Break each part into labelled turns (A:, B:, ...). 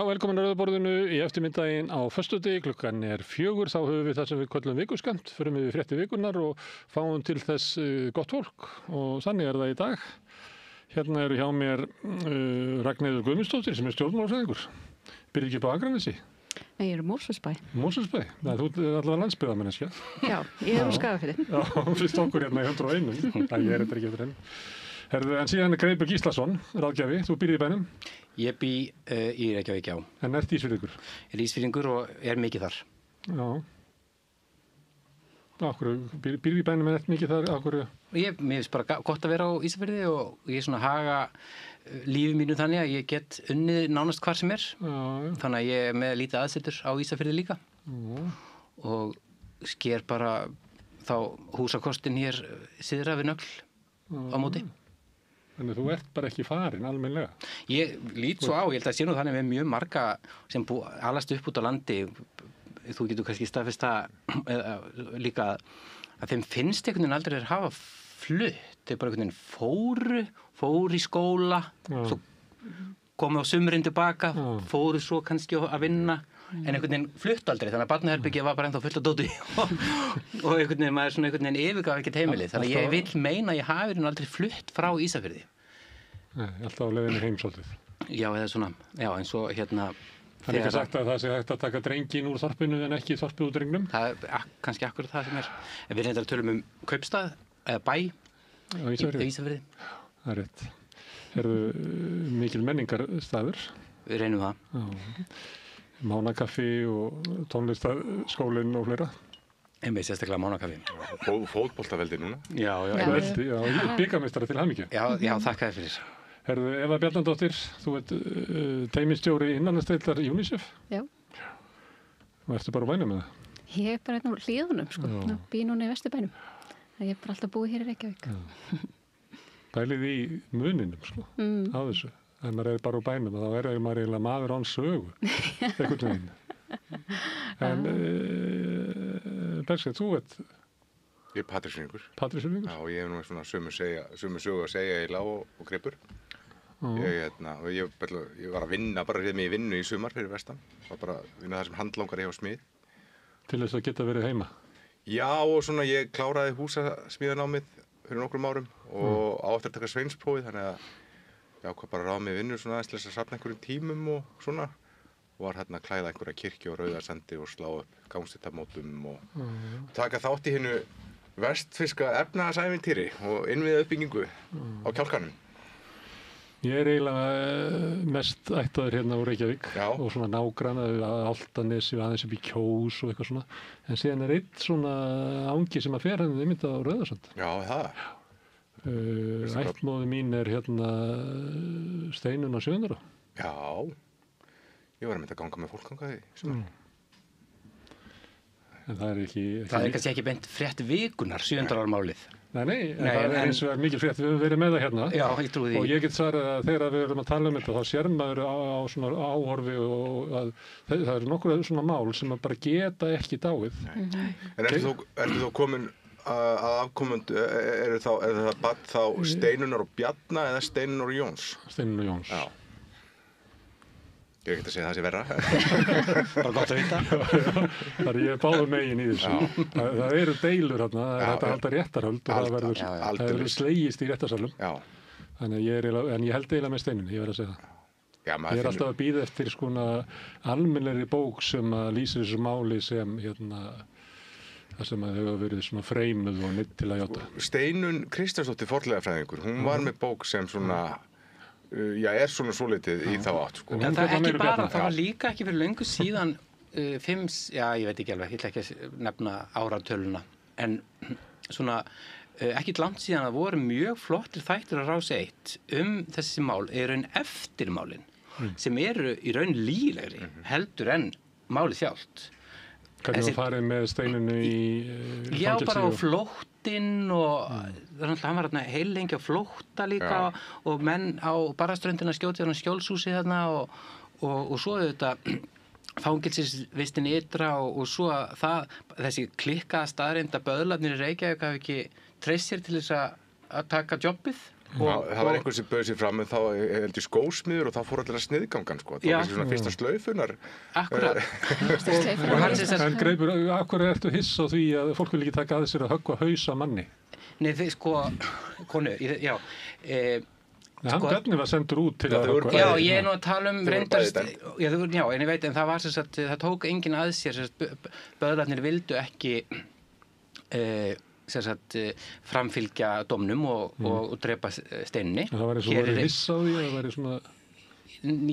A: Já, velkomin að Rauðaborðinu í eftirmyndaginn á föstudegi, klukkan er 4, þá höfum við það sem við köllum vikuskamt, förum við fréttir vikunnar og fáum til þess gott fólk og þannig er það í dag. Hérna eru hjá mér Ragnheiður Guðmundsdóttir sem er stjórnmálafræðingur. Býrðu ekki upp á Akranesi?
B: Nei, ég er Mosfellsbæ.
A: Mosfellsbæ? Nei, þú ert allavega landsbyggðarmanneskja.
B: Já, ég er úr Skagafirði.
A: Já, fyrst okkur hérna í 101. Það ég er þetta ekki eftir henni. Herðu, en síðan er Greipur Gíslason, ráðgjafi, þú býrð í bænum?
C: Ég bý í Reykjavík, já.
A: En ert Ísfirðingur?
C: Ég er Ísfirðingur og er mikið þar.
A: Já. Akkur, býrð í bænum en ert mikið þar, akkur?
C: Mér finnst bara gott að vera á Ísafirði og ég svona haga lífi mínu þannig að ég get unnið nánast hvar sem er. Já. Þannig að ég er með lítið aðsetur á Ísafirði líka. Já. Og sker bara þá húsakostin hér syðra við Nögl á móti.
A: Þannig að þú ert bara ekki farin almennilega.
C: Ég lít svo á, ég held að sé nú þannig með mjög marga sem alast upp út á landi. Þú getur kannski staðfest það líka að þeim finnst einhvern veginn aldrei að hafa flutt. Þeir bara einhvern veginn fóru í skóla, svo komu á sumrin tilbaka, fóru svo kannski að vinna, en einhvern veginn flutt aldrei. Þannig að barnaherbergið var bara ennþá fullt af dóti og einhvern veginn maður svona einhvern veginn yfirgaf ekkert heimilið. Þannig að ég vil meina að ég hafi aldrei flutt frá Ísafirði.
A: Nei, alltaf á leiðinni heim svolítið.
C: Já, eða svona, já, en svo hérna...
A: Það er ekki sagt að það sé hægt að taka drengin úr þorpinu en ekki þorpið úr drengnum?
C: Það er kannski akkurat það sem er. En við reyndar að tölum kaupstað, eða bæ, í Ísafirði.
A: Það er rétt. Erðu mikil menningarstaður?
C: Við reynum það.
A: Já. Mánakaffi og tónlistarskólinn og fleira?
C: Einmitt sérstaklega Mánakaffi.
D: Fótboltaveldi núna?
C: Já.
A: Veldi, já, bikarmeistari til hamingju.
C: Já, þakka þér fyrir.
A: Herðu, Eva Bjarnadóttir, þú ert teymisstjóri innanlandsdeildar UNICEF?
B: Já.
A: Og ertu bara á bænum með það?
B: Ég er bara hérna úr hlíðunum, sko. Bý núna í Vesturbænum. Ég er bara alltaf búið hér í Reykjavík.
A: Pælið í muninum, sko, á þessu. Ef maður er bara á bænum, þá er maður eiginlega maður án sögu, einhvern veginn. En Bergsveinn, þú ert...
D: Ég er Patrísfirðingur.
A: Patrísfirðingur?
D: Já, og ég hef nú svona sömu sögu að segja í Lá og Greipur. Ég var að vinna, bara réð mig í vinnu í sumar fyrir vestan. Var bara að vinna það sem handlangar hjá smið.
A: Til þess að geta verið heima?
D: Já, og svona ég kláraði húsasmíðanámið fyrir nokkrum árum og á eftir að taka sveinsprófið, þannig að ég ákvað bara að ráða mig vinnu svona aðeins til þess að safna einhverjum tímum og svona. Og var hérna að klæða einhverja kirkju og Rauðarsandi og slá upp gangstéttamótum og taka þátt í hinnu vestfirska efnahagsævintýri og innviða uppbyggingu á Kjálkanum.
A: Ég er eiginlega mest ættaður hérna úr Reykjavík og svona nágranna að Álftanesi og aðeins upp í Kjós og eitthvað svona. En síðan er einn svona angi sem að fer henni einmitt á Rauðarsand.
D: Já, það.
A: Ættmóði mín er hérna Steinunn á Sjöndara.
D: Já, ég var að mynda að ganga með fólkangaði í sumar.
A: En það er ekki...
C: Það er kannski ekki beint frétt vikunar, 700 ára málið.
A: Nei, en það er eins og er mikil frétt. Við höfum verið með það hérna.
C: Já, ég trúi því.
A: Og ég get svarað að þegar við erum að tala um þetta, þá sér maður á svona áhorfi og að það eru nokkur svona mál sem maður bara geta ekki dáið.
D: En ertu þá komin að afkomendu, er það þá Steinunnar og Bjarna eða Steinunnar og Jóns?
A: Steinunnar og Jóns.
D: Já. Ég er ekkert að segja það sé verra.
C: Bara gott að vita.
A: Það er ég báður megin í þessu. Það eru deilur hérna, það er hægt að halda réttarhöld og það verður slegist í réttarsalum. Þannig en ég held eiginlega með Steinunni, ég verð að segja það. Ég er alltaf að bíða eftir skona almennlegri bók sem að lýsir þessu máli sem það sem að hefur verið svona freimuð og neitt til að játa.
D: Steinunn Kristjánsdóttir fornleifafræðingur, hún var með bók sem svona er svona svolítið í þá átt, sko.
C: En það ekki bara, það var líka ekki fyrir löngu síðan ég veit ekki alveg, ég ætla ekki að nefna áratöluna, en svona ekki langt síðan að voru mjög flottir þættir á Rás 1 þessi mál raun eftirmálin sem eru í raun lílegri heldur en málið sjálft.
A: Hvernig var farið með Steinunni í fangelsi?
C: Já, bara á flóttinn og hann var hérna heillengi á flótta líka og menn á Barðaströndina skjóti hann á skjólshúsi þarna og svo þetta fangelsisvistin ytra og svo þessi klikkaða staðreynd að böðlarnir í Reykjavík hafi ekki treyst sér til þess að taka jobbið
D: Það var einhver sem bauð sér fram, en þá held ég skósmiður og þá fór allir að sniðgangan, sko. Það var kannski svona fyrsta slaufunar.
C: Akkurat.
A: En Greipur, akkur ertu hiss á því að fólk vil ekki taka að sér að höggva haus á manni?
C: Nei, þið sko, konu, já.
A: Hann Bjarni var sendur út til að höggva.
C: Já, ég nú að tala reyndast, já, en ég veit, en það var sem sagt, það tók enginn að sér, böðlarnir vildu ekki framfylgja dómnum og drepa Steinunni.
A: Það var eins og voru hiss á því, það væri svona...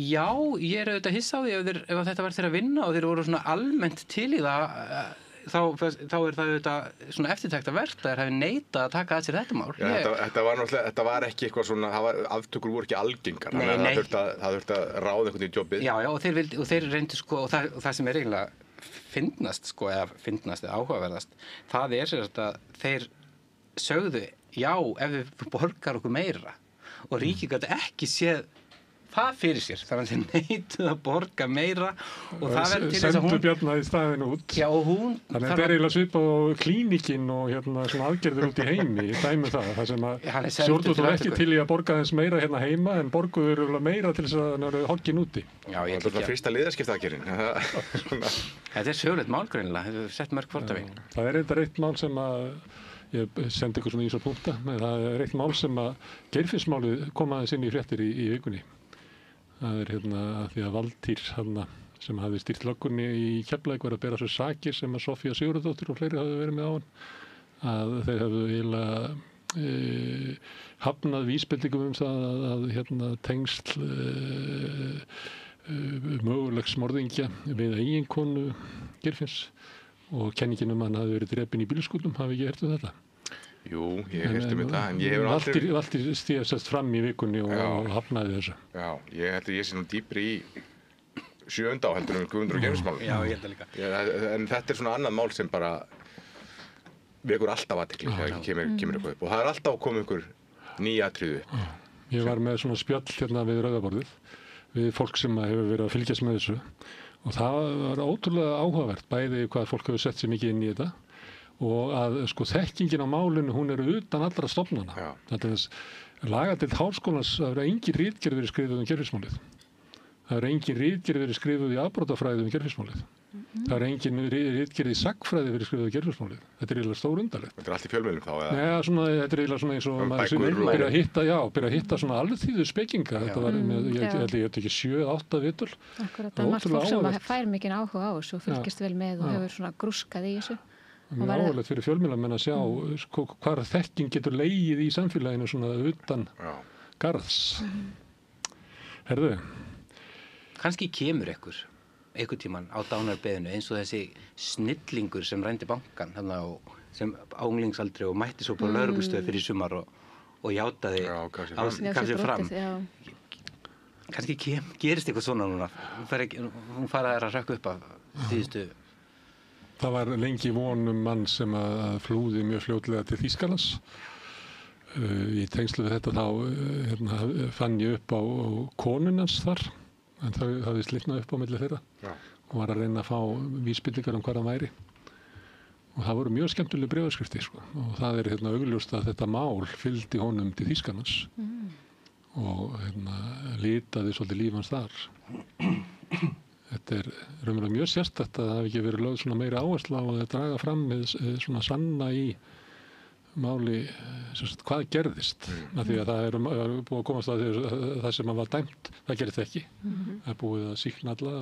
C: Já, ég auðvitað hiss á því ef þetta var þeirra vinna og þeir voru svona almennt til í það, þá er það auðvitað svona eftirtektarvert að þeir hafi neitað að taka að sér þetta mál.
D: Já, þetta var ekki eitthvað svona, aftökur voru ekki algengar, þannig að það þurfti að ráða einhvern í jobbið. Já,
C: og þeir reyndu sko, og það sem er eiginlega fyndnast sko, eða áhugaverðast, það er sem sagt að þeir sögðu, já, ef við borgar okkur meira og ríkið gat ekki séð það fyrir sér, þannig að þeir neituðu að borga meira og það verður til þess að hún...
A: Sendu Bjarna í staðinn út.
C: Já, og hún...
A: Þannig að þetta er eiginlega svipað á klínikinn og svona aðgerðir út í heimi, dæmi það sem að stjórnvöld var ekki til í að borga þess meira hérna heima en borguður meira til þess að það eru hoggin úti.
D: Já, ég ætla að fyrsta liðaskiptaaðgerðin.
C: Þetta er sögulegt mál greinilega, þetta er sett mörg fordæmi.
A: Það er eitthvað eitt mál sem að ég sendi ykkur svona í svo punkta, en það er eitt mál sem að Geirfinnsmálið kom aðeins inn í fréttir í vikunni. Það er að því að Valtýr sem hafði stýrt löggunni í Keflavík var að bera svo sakir sem að Sofía Sigurðardóttir og fleiri hafði verið með á hann að þeir hafðu eiginlega hafnað vísbendingum það að tengsl mögulegs morðingja við eiginkonu Geirfinns og kenningin hann hafði verið drepinn í bílskúlum, hafi ekki heyrt þetta?
D: Jú, ég hef heyrt þetta, en ég hefur aldrei...
A: Valtýr stíðast fram í vikunni og hafnaði þessu.
D: Já, ég held að ég sé nú dýpri í 7. áheldur Guðmundur og Geirfinnsmálum.
C: Já, ég held að líka.
D: En þetta er svona annað mál sem bara vekur alltaf athygli þegar kemur eitthvað upp. Og það er alltaf að koma ykkur nýja atriði upp.
A: Ég var með svona spjall við Rauðaborðið, við fólk sem hefur verið að fylgjast með þessu. Og það var ótrúlega áhugavert, bæði hvað fólk hefur sett sér mikið inn í þetta. Og að sko þekkingin á málinu hún er utan allra stofnana. Þetta er lagadeild háskólans, það verður engin ritgerð verið skrifuð Geirfinnsmálið. Það verður engin ritgerð verið skrifuð í afbrotafræði Geirfinnsmálið. Það verður engin ritgerð í sagnfræði verið skrifuð Geirfinnsmálið. Þetta er eiginlega stórundarlegt.
D: Þetta er allt í fjölmiðlum þá eða?
A: Nei, þetta er eiginlega svona eins og maður byrja að hitta svona alþýðu spekinga. Þetta var ég held ekki 7-8 vitul.
B: Akkurat, það er margt fólk sem fær mikinn áhuga á þessu og fylgist vel með og hefur svona grúskað í þessu.
A: Mjög áhugavert fyrir fjölmiðlamenn að sjá hvar þekking getur legið í samfélaginu svona utan garðs. Herðu?
C: Kannski kemur einhver tímann á dánarbeðinu eins og þessi snillingur sem rændi bankan sem á unglingsaldri og mætti svo på lögreglustöð fyrir sumar og játaði gaf sér fram. Kannski gerist eitthvað svona núna. Hún faraði að rökka upp af síðustu.
A: Það var lengi von mann sem að flúði mjög fljótlega til Þýskalands. Í tengslu við þetta þá fann ég upp á konunans þar, en það hafði slitnað upp á milli þeirra og var að reyna að fá vísbendingar hvað hann væri. Og það voru mjög skemmtileg bréfaskriftir og það er augljóst að þetta mál fylgdi honum til Þýskalands og litaði svolítið líf hans þar. Þetta er raunverulega mjög sérstakt að það hafi ekki verið lögð svona meiri áherslu á að draga fram með svona sanna í máli hvað gerðist. Af því að það er búið að komast að það sem var dæmt, það gerðist ekki. Það er búið að sýkna alla.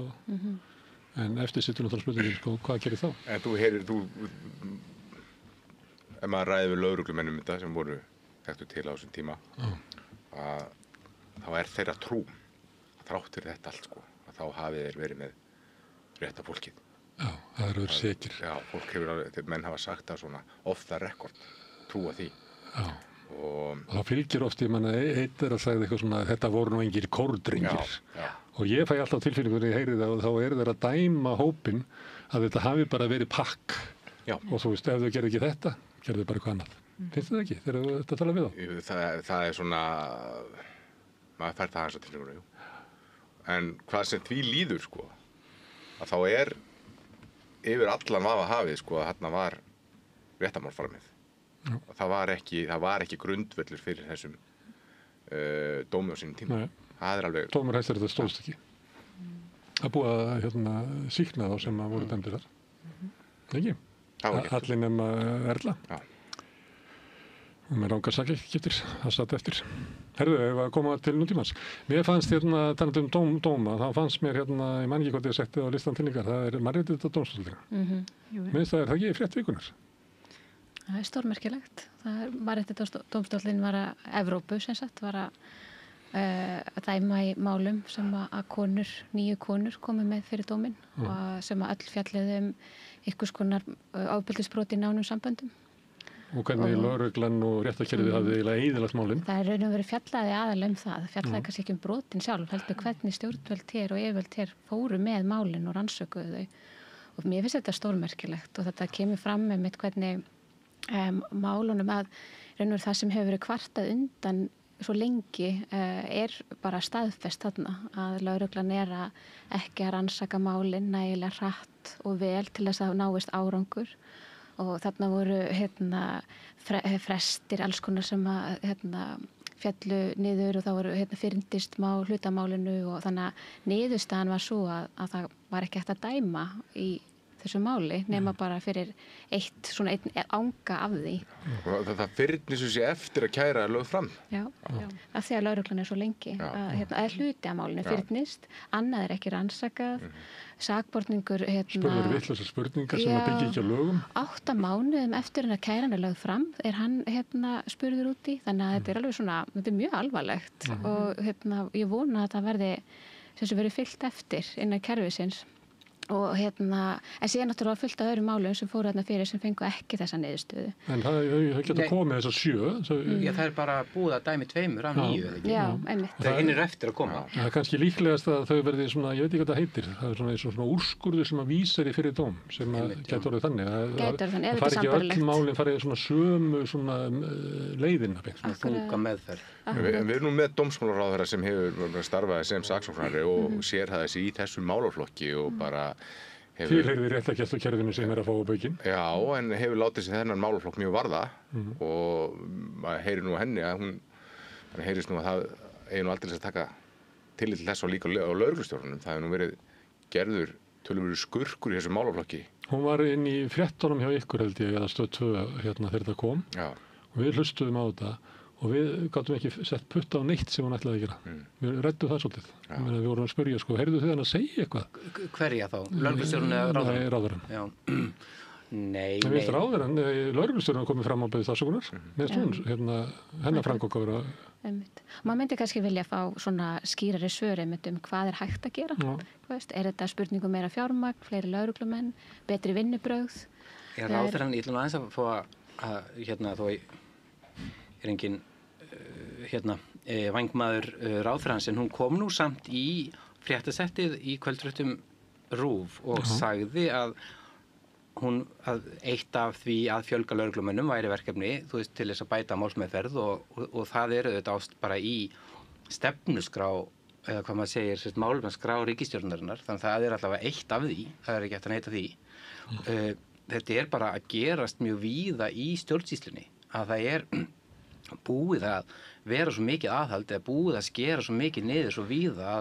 A: En eftir sittur náttúrulega spurningin, hvað gerir þá?
D: En þú heyrir, ef maður ræði við lögreglumennum þetta sem voru þekktu til á þessum tíma, þá er þeirra trú, þrátt fyrir þetta allt þá hafi þeir verið með rétta fólkið.
A: Já, það eru verið sekir.
D: Já, fólk hefur, menn hafa sagt það svona off the record, trúa því.
A: Já, og það fylgir oft, ég menna, eitt að segja eitthvað svona, þetta voru nú engir kórdringir.
D: Já.
A: Og ég fæ alltaf tilfinningu þegar ég heyri það og þá eru þeir að dæma hópinn að þetta hafi bara verið pakk. Já. Og þú veist, ef þau gerðu ekki þetta, gerðu þau bara eitthvað annað. Finnst þið ekki þegar þú ert að tala við þá?
D: Það er svona, maður fær það hans að tilfinningu, jú. En hvað sem því líður, að þá er yfir allan vafa hafið, að þarna var réttarmál framið. Það var ekki grundvöllur fyrir þessum dómi á sínum tíma. Það alveg...
A: Dómur Hæstaréttar stóðst ekki. Það búið að sýkna þá sem voru dæmdir þar. Ekki? Allir nema Erla. Já. Og með rangar sakagiftir, það satt eftir. Herðu, ef að koma til nútímans. Mér fannst talandi dóma, þá fannst mér ég man ekki hvort ég setti á listan til ykkar, það Mannréttindadómstólinn. Mér finnst það ekki frétt vikunar.
B: Það stórmerkilegt. Mannréttindadómstóllinn var að Evrópu, sem sagt, var að dæma í málum sem að 9 konur komu með fyrir dóminn og sem að öll fjalliði einhvers konar ofbeldisbrot í nánum samböndum.
A: Og hvernig lögreglan og réttarkerfið hafði eiginlega eyðilagt málin?
B: Það raun og verið fjallaði aðalega það. Fjallaði kannski ekki brotin sjálf, heldur hvernig stjórnvöld hér og yfirvöld hér fóru með málin og rannsökuðu þau. Og mér finnst þetta stórmerkilegt og þetta kemur fram með mitt hvernig málunum að raun og verið það sem hefur verið kvartað undan svo lengi bara staðfest þarna að lögreglan ekki að rannsaka málin nægilega hratt og vel til þess að náist árangur. Og þarna voru frestir alls konar sem fjallu niður og þá voru fyrndist hlutamálinu og þannig að niðurstaðan var svo að það var ekki hægt að dæma í þessu máli nema bara fyrir einn anga af því.
D: Það fyrndist þessi eftir að kæra lögð fram?
B: Já, af því að lögreglan svo lengi að hluti af málinu fyrndist, annað ekki rannsakað, sakborningur
A: spurður vitlausar spurningar sem að byggja ekki á lögum
B: 8 mánuðum eftir að kæran lögð fram hann spurður út í þannig að þetta alveg svona, þetta mjög alvarlegt og ég vona að það verði fylgt eftir innan kerfisins og en síðan náttúrulega fullt af öðrum málum sem fóru fyrir sem fengu ekki þessa niðurstöðu.
A: En það geta komið þessar 7.
C: Já, það bara búið að dæmi 2 af 9.
B: Já, einmitt.
C: Það hinir eftir að koma.
A: Það kannski líklegast að þau verði svona, ég veit ekki hvað það heitir, það svona úrskurður sem að vísar í fyrir dóm sem að gæti orðið þannig. Það fari ekki öll málin, fari svona sömu leiðina.
C: Þunga meðferð.
D: Við erum nú með dómsmálaráðherra sem hefur starfað sem saksóknari og sérhæfði sig í þessum málaflokki og bara
A: Tilheyrði réttargæslukerfinu sem að fá á baukinn.
D: Já, en hefur látið sig þennan málaflokk mjög varða og maður heyrir nú henni að hún heyrist nú að það eigi nú aldrei að taka tillit til þess og líka á lögreglustjórnum. Það hefur nú verið gerður töluverður skurkur í þessum málaflokki.
A: Hún var inn í fréttunum hjá ykkur held ég eða Stöð 2 þegar þetta kom. Já. Og við hlustuðum á þetta og við gátum ekki sett putta á neitt sem hún ætlaði að gera. Við ræddum það svolítið. Við vorum að spyrja, heyrðu þið hann að segja eitthvað?
C: Hverja þá? Lögreglustjórinn eða ráðherrann?
A: Nei, ráðherrann.
C: Já. Nei.
A: Við veist ráðherrann, lögreglustjórinn komið fram á beðið afsökunar. Með stund, hennar framgók að vera...
B: Maður myndi kannski vilja fá svona skýrari svör hvað hægt að gera. Þetta spurningu meira fjármagn, fleiri lögreglumenn, betri vinnubrögð?
C: Ráðherrann, ég ætlum aðeins að fá að engin vængmaður ráðherrans en hún kom nú samt í fréttasettið í kvöldfréttum RÚV og sagði að eitt af því að fjölga lögreglumönnum væri verkefni til þess að bæta málsmeðferð og það þetta bara í stefnuskrá eða hvað maður segir, málefnaskrá ríkisstjórnarinnar þannig að það allavega eitt af því, það ekki hægt að neita því. Þetta bara að gerast mjög víða í stjórnsýslunni að það búið að vera svo mikið aðhald eða búið að skera svo mikið niður svo víða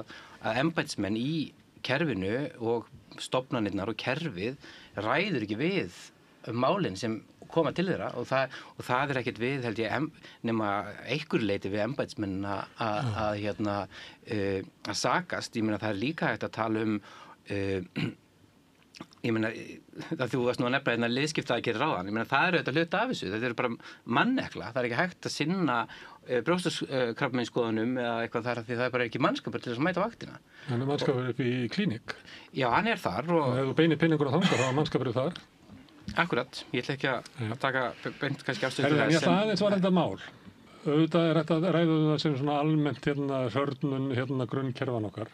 C: að embættismenn í kerfinu og stofnanirnar og kerfið ræður ekki við málin sem koma til þeirra og það ekkert við held ég nema einhverju leyti við embættismenn að sakast. Ég meina það líka hægt að tala ég meina, það þú varst nú að nefna liðskiptaaðgerðir áðan, ég meina það þetta hluti af þessu, þetta bara mannekla, það ekki hægt að sinna brjóstaskrabbameinsskoðunum eða eitthvað þar því það bara ekki mannskapur til þess að mæta vaktina.
A: Hann mannskapur upp í klíník?
C: Já, hann þar og...
A: Ef þú beinir pinningur á þangar, þá mannskapur þar?
C: Akkurat, ég ætla ekki að taka beint kannski afstöðu til
A: þess. Ég ætla aðeins var þetta mál. Auðvitað þetta ræðu það sem svona almennt hörnun grunnkerfan okkar.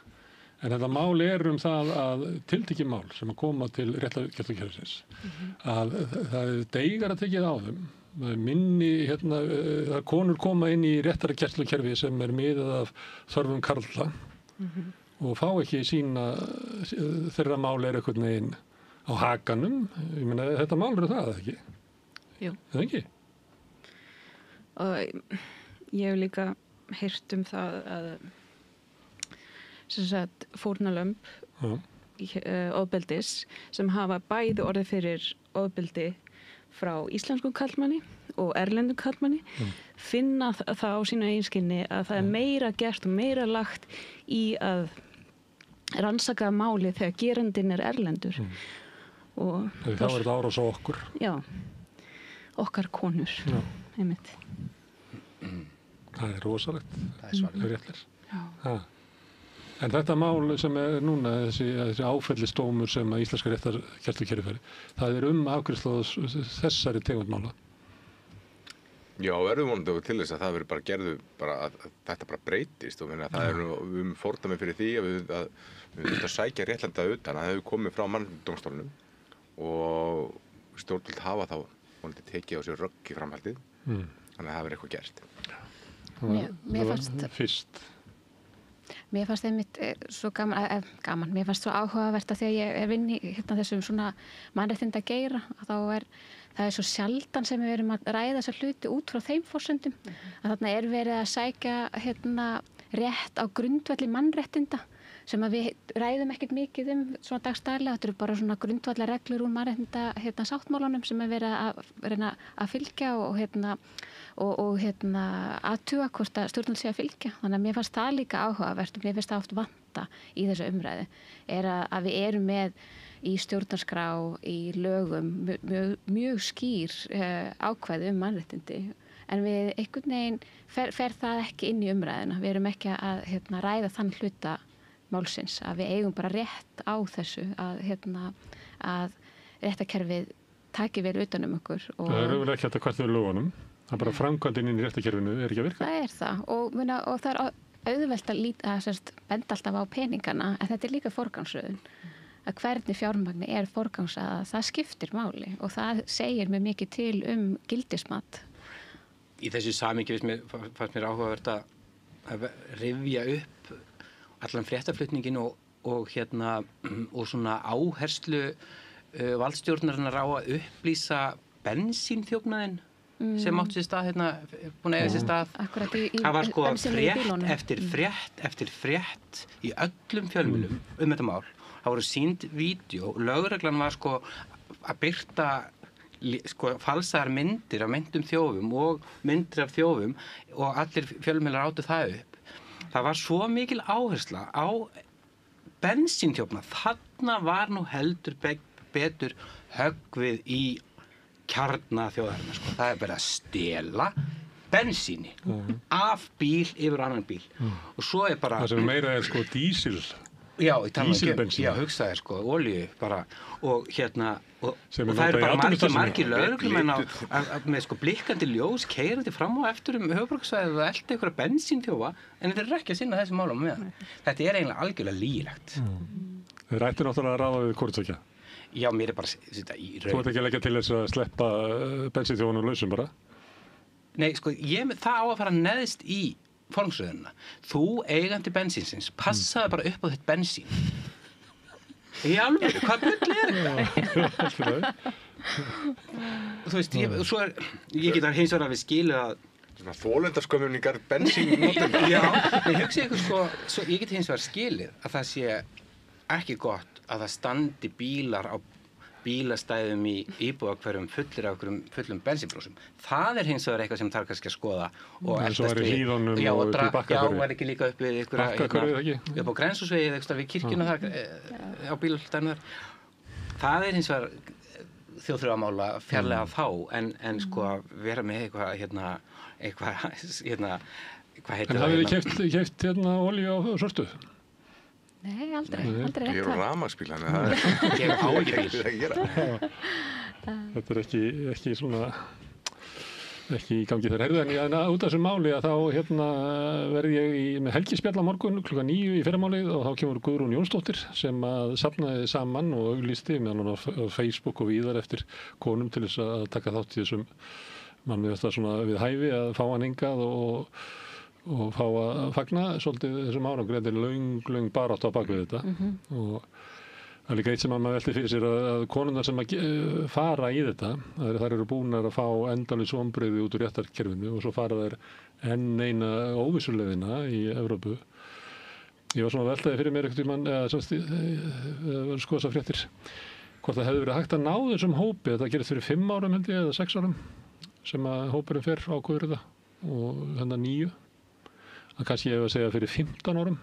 A: En þetta mál það að tiltekið mál sem að koma til réttargæslukerfisins að það deigar að tekið á þeim. Minni, að konur koma inn í réttargæslukerfi sem miðað af þörfum karla og fá ekki sína þeirra mál einhvern veginn á hakanum. Ég meina, þetta mál það ekki?
E: Jú.
A: Það ekki?
E: Og ég hef líka heyrt það að sem sagt fórnarlömb ofbeldis sem hafa bæði orðið fyrir ofbeldi frá íslenskum karlmanni og erlendum karlmanni finna það á sínu eiginskinni að það meira gert og meira lagt í að rannsaka máli þegar gerandinn erlendur og
A: þá þetta árás á okkur
E: okkar konur einmitt.
A: Það rosalegt það réttlir en þetta mál sem núna þessi áfellisdómur sem að íslenska réttargæslukerfi færi það afgreiðslu þessari tegundmála.
D: Já, verður vonandi til þess að það verður bara gerðu að þetta bara breytist og það við fordæmi fyrir því að við þurfum að sækja réttlæta utan að það hefur komið frá mannréttindadómstólnum og stjórnvöld hafa þá vonandi tekið á sig rögg í framhaldið þannig að það verður eitthvað gert.
B: Mér fannst einmitt svo gaman, mér fannst svo áhugavert að þegar ég vinn í þessum svona mannréttinda geira þá það svo sjaldan sem við erum að ræða þessa hluti út frá þeim forsendum að þarna verið að sækja rétt á grundvelli mannréttinda sem að við ræðum ekkert mikið svona dagstæðlega, þetta eru bara svona grundvallar reglur úr mannréttinda sáttmálanum sem verið að reyna að fylgja og athuga hvort að stjórnvöld sé að fylgja. Þannig að mér fannst það líka áhugavert og mér finnst það oft vanta í þessu umræðu að við erum með í stjórnarskrá, í lögum mjög skýr ákvæði mannréttindi en við einhvern veginn fer það ekki inn í umræðuna. Við erum ekki að ræða þann hluta málsins að við eigum bara rétt á þessu að réttarkerfið taki vel utan okkur.
A: Það vel ekki þetta hvert við lögunum. Það bara framkvæmdin inn í réttarkerfinu ekki að virka.
B: Það það og það auðvelt að benda alltaf á peningana en þetta líka forgangsröðun. Að hvernig fjármagni forgangsraðað, það skiptir máli og það segir mér mikið til gildismat.
C: Í þessu samhengi fannst mér áhugavert að rifja upp allan fréttaflutningin og svona áherslu valdstjórnarinnar á að upplýsa bensínþjófnaðinn sem átti sér stað búin að eiga sér stað. Það var frétt eftir frétt í öllum fjölmiðlum þetta mál. Það voru sýnd vídeó, lögreglan var að birta falsaðar myndir af meintum þjófum og myndir af þjófum og allir fjölmiðlar áttu það upp. Það var svo mikil áhersla á bensínþjófnað. Þarna var nú heldur betur höggvið í kjarna þjóðarinnar. Það verið að stela bensíni af bíl yfir annan bíl. Og svo bara...
A: Það sem meira dísil.
C: Dísilbensín. Já, hugsaði olíu bara og og það bara margir lögreglumenn með blikkandi ljós keyrandi fram og eftir höfuðborgarsvæðið og elti einhverja bensínþjófa en þetta ekki að sinna þessi málum með. Þetta eiginlega algjörlega lýgilegt.
A: Þeir ættu náttúrulega að ráða við hvorttveggja.
C: Já, mér bara í raun.
A: Þú ert ekki að leggja til þess að sleppa bensínþjófunum lausum bara?
C: Nei, það á að fara neðst í forgangsröðunina. Þú eigandi bensínsins passaði bara upp á þitt bensín. Í alveg, hvað bull þetta? Þú veist, ég get hins vegar við skilið að
D: þolendarskömmun í garð bensínnotenda.
C: Já, ég hugsa ég get hins vegar skilið að það sé ekki gott að það standi bílar á bílastæðum í íbúðahverfum fullir af fullum bensínbrúsum. Það hins vegar eitthvað sem þarf kannski að skoða og
A: eldast við. Hlíðunum og upp í Bakkahverfi. Já, var ekki líka upp við Bakkahverfi,
C: upp á Grenshúsvegi eitthvað við kirkjuna þar á bílastæðinu þar. Það hins vegar þjóðþrifamála fjarlæga þá en að vera með eitthvað hvað heitir það?
A: En hafið þið keypt olíu á svörtu?
B: Nei, aldrei rétt.
D: Ég rafmagnsbíl,
C: ég á ekki bíl.
A: Þetta ekki svona ekki í gangi þar. Heyrðu, en út af þessu máli að þá verð ég með helgispjall á morgun 9:00 í fyrramálið og þá kemur Guðrún Jónsdóttir sem að safnaði saman og auglýsti með hann á Facebook og víðar eftir konum til þess að taka þátt í þessum mann við þetta svona við hæfi að fá hann hingað og fá að fagna svolítið þessum árangri. Þetta löng barátt á bakvið þetta og Það líka eitt sem maður velti fyrir sér að konurnar sem fara í þetta, þær eru búnar að fá endalaus vonbrigði út úr réttarkerfinu og svo fara þær enn eina óvissuleiðina í Evrópu. Ég var svona að veltaði fyrir mér einhvern tímann, eða skoða þessar fréttir, hvort það hefði verið hægt að ná þessum hópi, þetta gerist fyrir 5 árum held ég, eða 6 árum, sem að hópurinn fer ákveður þetta og þennan 9. Að kannski ég hef að segja fyrir 15 árum.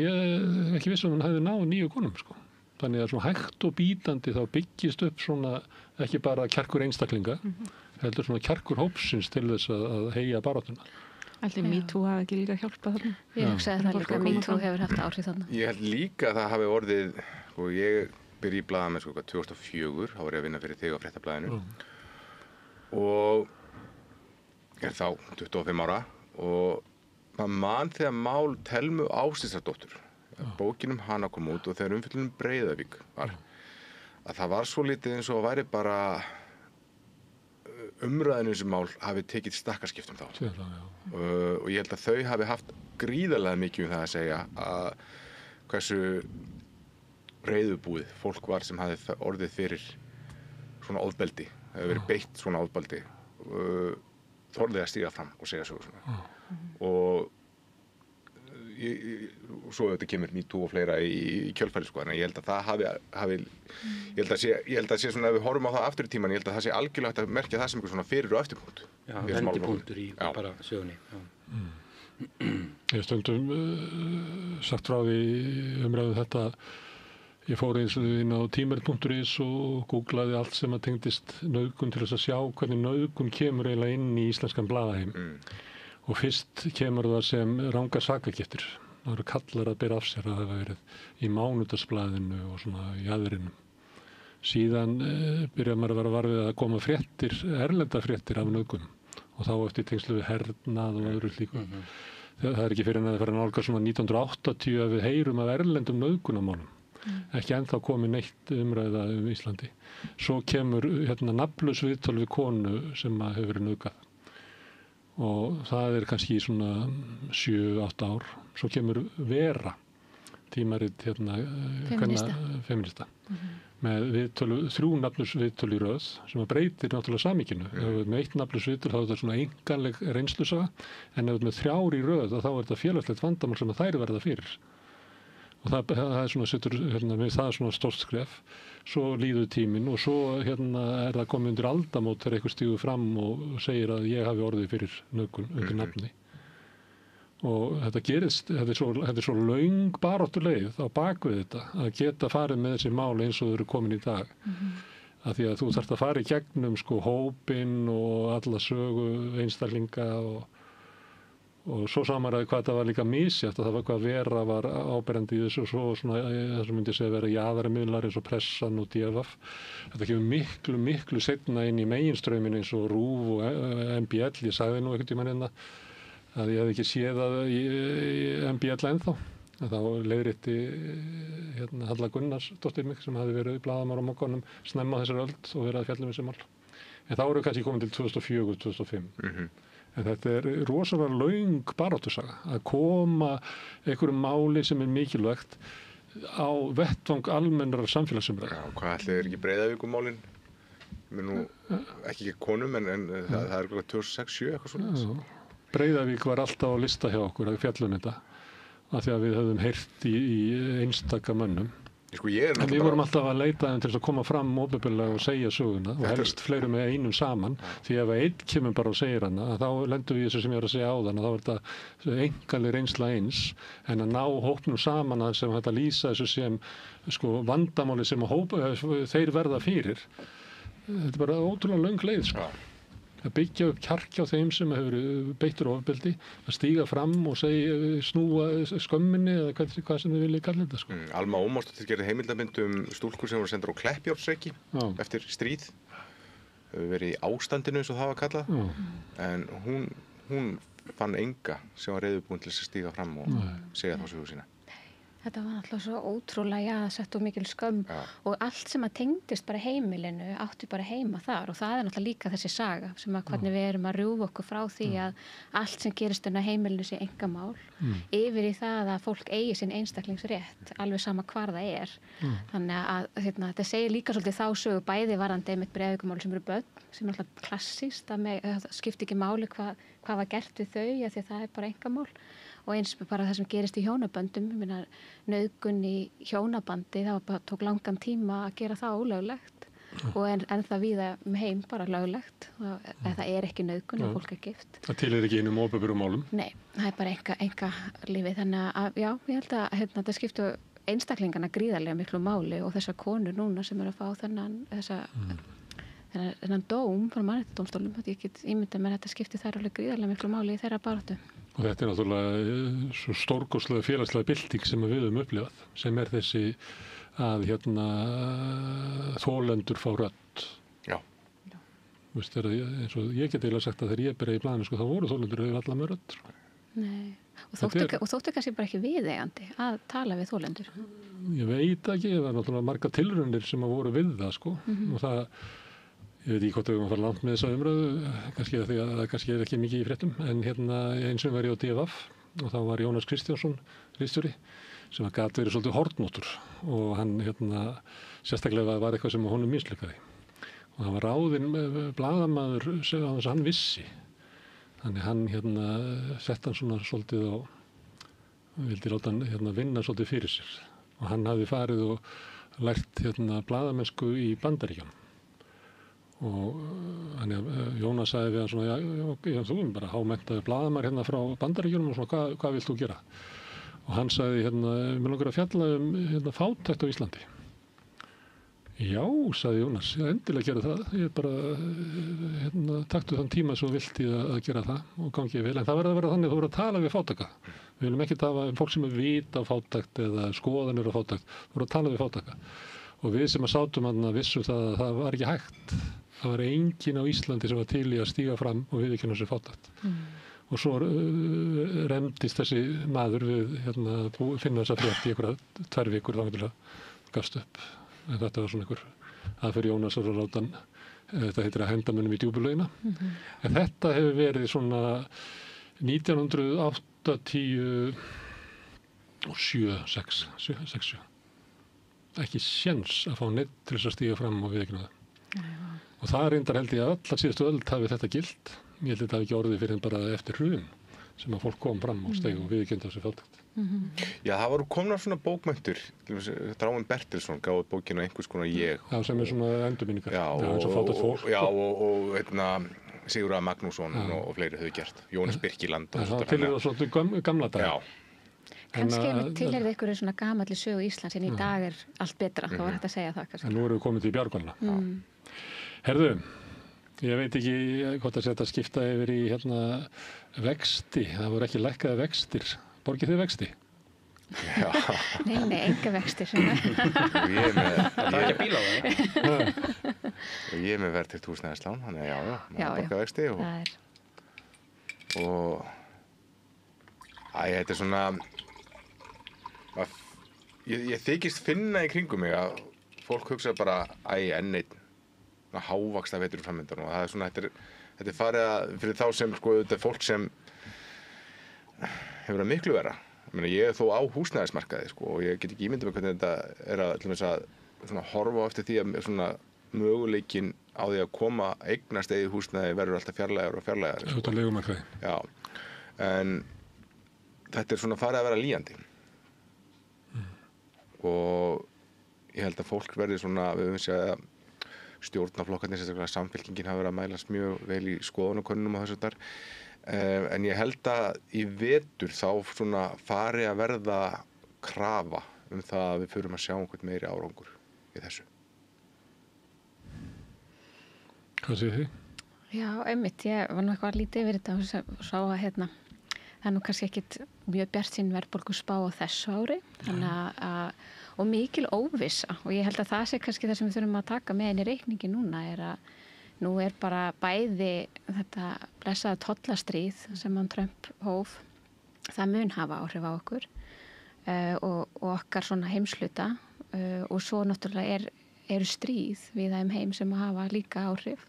A: Ég er ekki viss hann hefði náð 9 konum, sko. Þannig að svona hægt og bítandi þá byggist upp svona ekki bara kjarkur einstaklinga, heldur svona kjarkur hópsins til þess að heyja baráttuna.
E: Ætli MeToo hafi ekki líka hjálpað þarna?
B: Ég hugsaði það líka, MeToo hefur haft áhrif þarna.
D: Ég held líka að það hafi orðið, sko, ég byrja í blaðamennsku 2004, þá var ég að vinna fyrir þig á Fréttablaðinu og er þá 25 ára og maður man þegar mál Thelmu Ásdísardóttur, bókin hana kom út og þegar umfjöllun Breiðavík var, að það var svo lítið eins og væri bara umræðinu sem mál hafi tekið stakkarskiptum þá. Og ég held að þau hafi haft gríðarlega mikið það að segja að hversu reiðubúið fólk var sem hafi orðið fyrir svona ofbeldi, hefur verið beitt svona ofbeldi, þorðið að stíga fram og segja svo svona. Og svo auðvitað kemur MeToo og fleira í kjölfæri, sko, en ég held að það hafi ég held að sé svona, ef við horfum á það aftur í tíman, ég held að það sé algjörlega hægt að merkja það sem einhver svona fyrir- og eftirpunkt.
C: Já, vendipunktur í bara sögunni.
A: Ég hef stundum sagt frá því umræðu þetta. Ég fór eins og inn á tímarit.is og googlaði allt sem að tengdist nauðgun til þess að sjá hvernig nauðgun kemur eiginlega inn í íslenskan blaðaheim. Og fyrst kemur það sem rangar sakagiftir. Það eru kallar að bera af sér að það hafa verið í Mánudagsblaðinu og svona í aðrinum. Síðan byrjar maður að vera varfið að koma fréttir, erlendar fréttir af nauðgun og þá eftir tengslu við hernað og öðru slíku. Það er ekki fyrir en að það fara að nálgast svona 1980 að við heyrum af erlendum nauðgunarmálum. Ekki ennþá komið neitt umræða Íslandi. Svo kemur nafnlaus viðtal við konu sem hefur verið nauðgað. Og það er kannski svona 7-8 ár. Svo kemur Vera, tímarit feminista. Með viðtölu, 3 nafnlaus viðtölu í röð sem að breytir náttúrulega samíkinu. Ef við með 1 nafnlaus viðtöl þá er þetta svona einkanleg reynslusaga, en ef við með 3 í röð þá er þetta félagslegt vandamál sem að þær verða fyrir. Og það er svona setur, það er svona stórt skref. Svo líður tíminn og svo er það komið undir aldamót þegar einhver stígur fram og segir að ég hafi orðið fyrir nauðgun undir nafni. Og þetta gerist, þetta er svo löng baráttuleið á bakvið þetta að geta farið með þessi mál eins og þau eru komin í dag. Af því að þú þarft að fara í gegnum sko hópinn og alla sögu einstaklinga og svo samaraði hvað það var líka misjætt að það var hvað Vera var áberandi í þessu og svo svona það sem myndi segja vera jaðarmiðlar eins og Pressan og DFF. Þetta kemur miklu seinna inn í meginströyminn eins og RÚV og MBL. Ég sagði nú einhvern tímann hérna að ég hef ekki séð það í MBL ennþá. Þá leiðrétti Halla Gunnarsdóttir mig sem hafði verið í blaðamál á Mogganum snemma á þessari öld og verið að fjalla þessi mál. En þá eru kannski komin til 2004-2005. En þetta er rosalega löng baráttusaga að koma einhverju máli sem er mikilvægt á vettvang almennrar samfélagsumræðu.
D: Já, hvað ætli er ekki Breiðavíkurmálin? Nú ekki konum en það er 2006-07 eitthvað svona.
A: Breiðavík var alltaf á lista hjá okkur að fjalla þetta af því að við höfum heyrt í einstaka mönnum.
D: Sko,
A: en við vorum alltaf að leita til þess að koma fram opinberlega og segja söguna og helst fleiru með einum saman því ef einn kemur bara og segir hana þá lendum við þessu sem ég var að segja áðan og þá er þetta einkanlega reynsla eins en að ná hópnum saman að sem þetta lýsa þessu sem sko vandamáli sem þeir verða fyrir þetta er bara ótrúlega löng leið sko. Að byggja upp kjark á þeim sem hefur beittur ofbeldi, að stíga fram og snúa skömminni eða hvað sem þið viljið kalla þetta. Sko.
D: Alma Ómarsdóttir gerði heimildamynd stúlkur sem voru sendur á Kleppjárnsreyki eftir stríð. Hefur verið í ástandinu eins og það var kallað. En hún fann enga sem var reiðubúin til þess að stíga fram og segja þá sögu sína.
B: Þetta var alltaf svo ótrúlega jaðarsett og mikil skömm og allt sem að tengdist bara heimilinu átti bara heima þar og það náttúrulega líka þessi saga sem að hvernig við erum að rjúfa okkur frá því að allt sem gerist inn á heimilinu sé einkamál yfir í það að fólk eigi sinn einstaklingsrétt alveg sama hvar það er. Þannig að þetta segir líka svolítið þá sögu bæði varðandi einmitt Breiðavíkurmál sem eru börn sem er alltaf klassískt að það skipti ekki máli hvað var gert við þau af því að það er bara einkamál. Og eins bara það sem gerist í hjónaböndum, nauðgun í hjónabandi, það bara tók langan tíma að gera það ólöglegt og en það víða heim bara löglegt, það er ekki nauðgun ef fólk er gift.
A: Það til ekki einum opinberum málum?
B: Nei, það er bara enga lífið, þannig að já, ég held að þetta skiptu einstaklingana gríðarlega miklu máli og þessar konur núna sem eru að fá þennan dóm frá mannréttindadómstólnum, ég get ímyndað mér að þetta skipti þær alveg gríðarlega miklu máli í þeirra baráttu.
A: Og þetta er náttúrulega svo stórkostlega félagslega bylting sem við höfum upplifað, sem er þessi að þolendur fá rödd.
D: Já.
A: Veist, eins og ég get eiginlega sagt að þegar ég byrjaði í blaðinu, þá voru þolendur allar með rödd.
B: Nei, og þóttu kannski bara ekki viðeigandi að tala við þolendur.
A: Ég veit ekki, það var náttúrulega marga tilraunir sem að voru við það, sko. Og það ég veit ekki hvort við erum að fara langt með þessa umræðu, kannski að því að það kannski er ekki mikið í fréttum, en eins og var ég á DFF og þá var Jónas Kristjánsson, ritstjóri, sem gat verið svolítið hornóttur og hann sérstaklega var eitthvað sem honum mislukkaði. Og það var ráðinn blaðamaður sem hann vissi. Þannig hann sett hann svona svolítið á, vildi láta hann vinna svolítið fyrir sér. Og hann hafði farið og lært blaðamennsku í Bandaríkjunum. Og Jónas sagði við hann svona, já, þú erum bara hámenntaður blaðamaður frá Bandaríkjunum og svona, hvað vilt þú gera? Og hann sagði, mér langar að fjalla fátækt á Íslandi. Já, sagði Jónas, já, endilega gera það. Ég bara, taktu þann tíma svo vilt í að gera það og gangi vel. En það verður að vera þannig að þú verður að tala við fátæka. Við viljum ekki tala um fólk sem er vita á fátækt eða skoðanir á fátækt. Þú verður að tala við fátæka. Og við sem að sátum hann vissum það að það var ekki hægt. Það var enginn á Íslandi sem var til í að stíga fram og viðurkenna sér fátækt. Og svo remdist þessi maður við finna þessa frétt í einhverja 2 vikur þá til að gafst upp. En þetta var svona einhver aðferð Jónasar og láta hann, þetta heitir að henda mönnum í djúpulaugina. En þetta hefur verið svona 1987. Ekki séns að fá neitt til þess að stíga fram og viðurkenna það. Og það reyndar held ég að allar síðustu öld hafi þetta gilt. Ég held að þetta hafi ekki orðið fyrir bara eftir hrun sem að fólk kom fram og steig og viðurkenndi þessi fátækt.
D: Já, það voru komnar svona bókmenntur. Dráin Bertilsson gaf út bókina einhvers konar ég.
A: Já, sem er svona endurminningar.
D: Já,
A: eins og fátækt fólk.
D: Já, og Sigurður A. Magnússon og fleiri höfðu gert. Jónas Birkiland.
A: Það tilheyrir það svolítið gamla dag.
D: Já.
B: Kannski tilheyrði einhverju svona gamalli sögu Íslands en í dag er allt betra, þá var þetta að segja það kannski.
A: En nú erum við komið til Bjargálna. Herðu, ég veit ekki hvort að setja skipta yfir í vexti. Það voru ekki lækkaði vextir. Borgið þið vexti?
D: Já.
B: Nei, enga vextir.
C: Það er ekki að bíla á það.
D: Ég er með verðtryggt húsnæðislán, þannig að maður borga vexti og þetta er svona ég þykist finna í kringum mig að fólk hugsa bara enn einn hávaxta vetur framöndan og það er svona þetta er farið að fyrir þá sem þetta er fólk sem hefur að miklu vera. Ég er þó á húsnæðismarkaði og ég get ekki ímyndað mig hvernig þetta er að horfa eftir því að svona möguleikinn á því að koma eignast eigið húsnæði verður alltaf fjarlægar og fjarlægar.
A: Þetta leigumarkaði.
D: Já, en þetta er svona farið að vera lýjandi. Og ég held að fólk verði svona, við höfum séð að stjórnarflokkarnir, sérstaklega Samfylkingin hafa verið að mælast mjög vel í skoðanakönnunum og þessu þar. En ég held að í vetur þá svona fari að verða krafa það að við förum að sjá einhvern meiri árangur í þessu.
A: Hvað segir þið?
B: Já, einmitt, ég var nú eitthvað lítið yfir þetta og sá að það er nú kannski ekkit mjög bjartsýn verðbólguspá á þessu ári, og mikil óvissa og ég held að það sé kannski það sem við þurfum að taka með inn í reikningi núna er að nú er bara bæði þetta blessaða tollastríð sem Trump hóf, það mun hafa áhrif á okkur og okkar svona heimsluta og svo náttúrulega eru stríð við þeim heim sem hafa líka áhrif.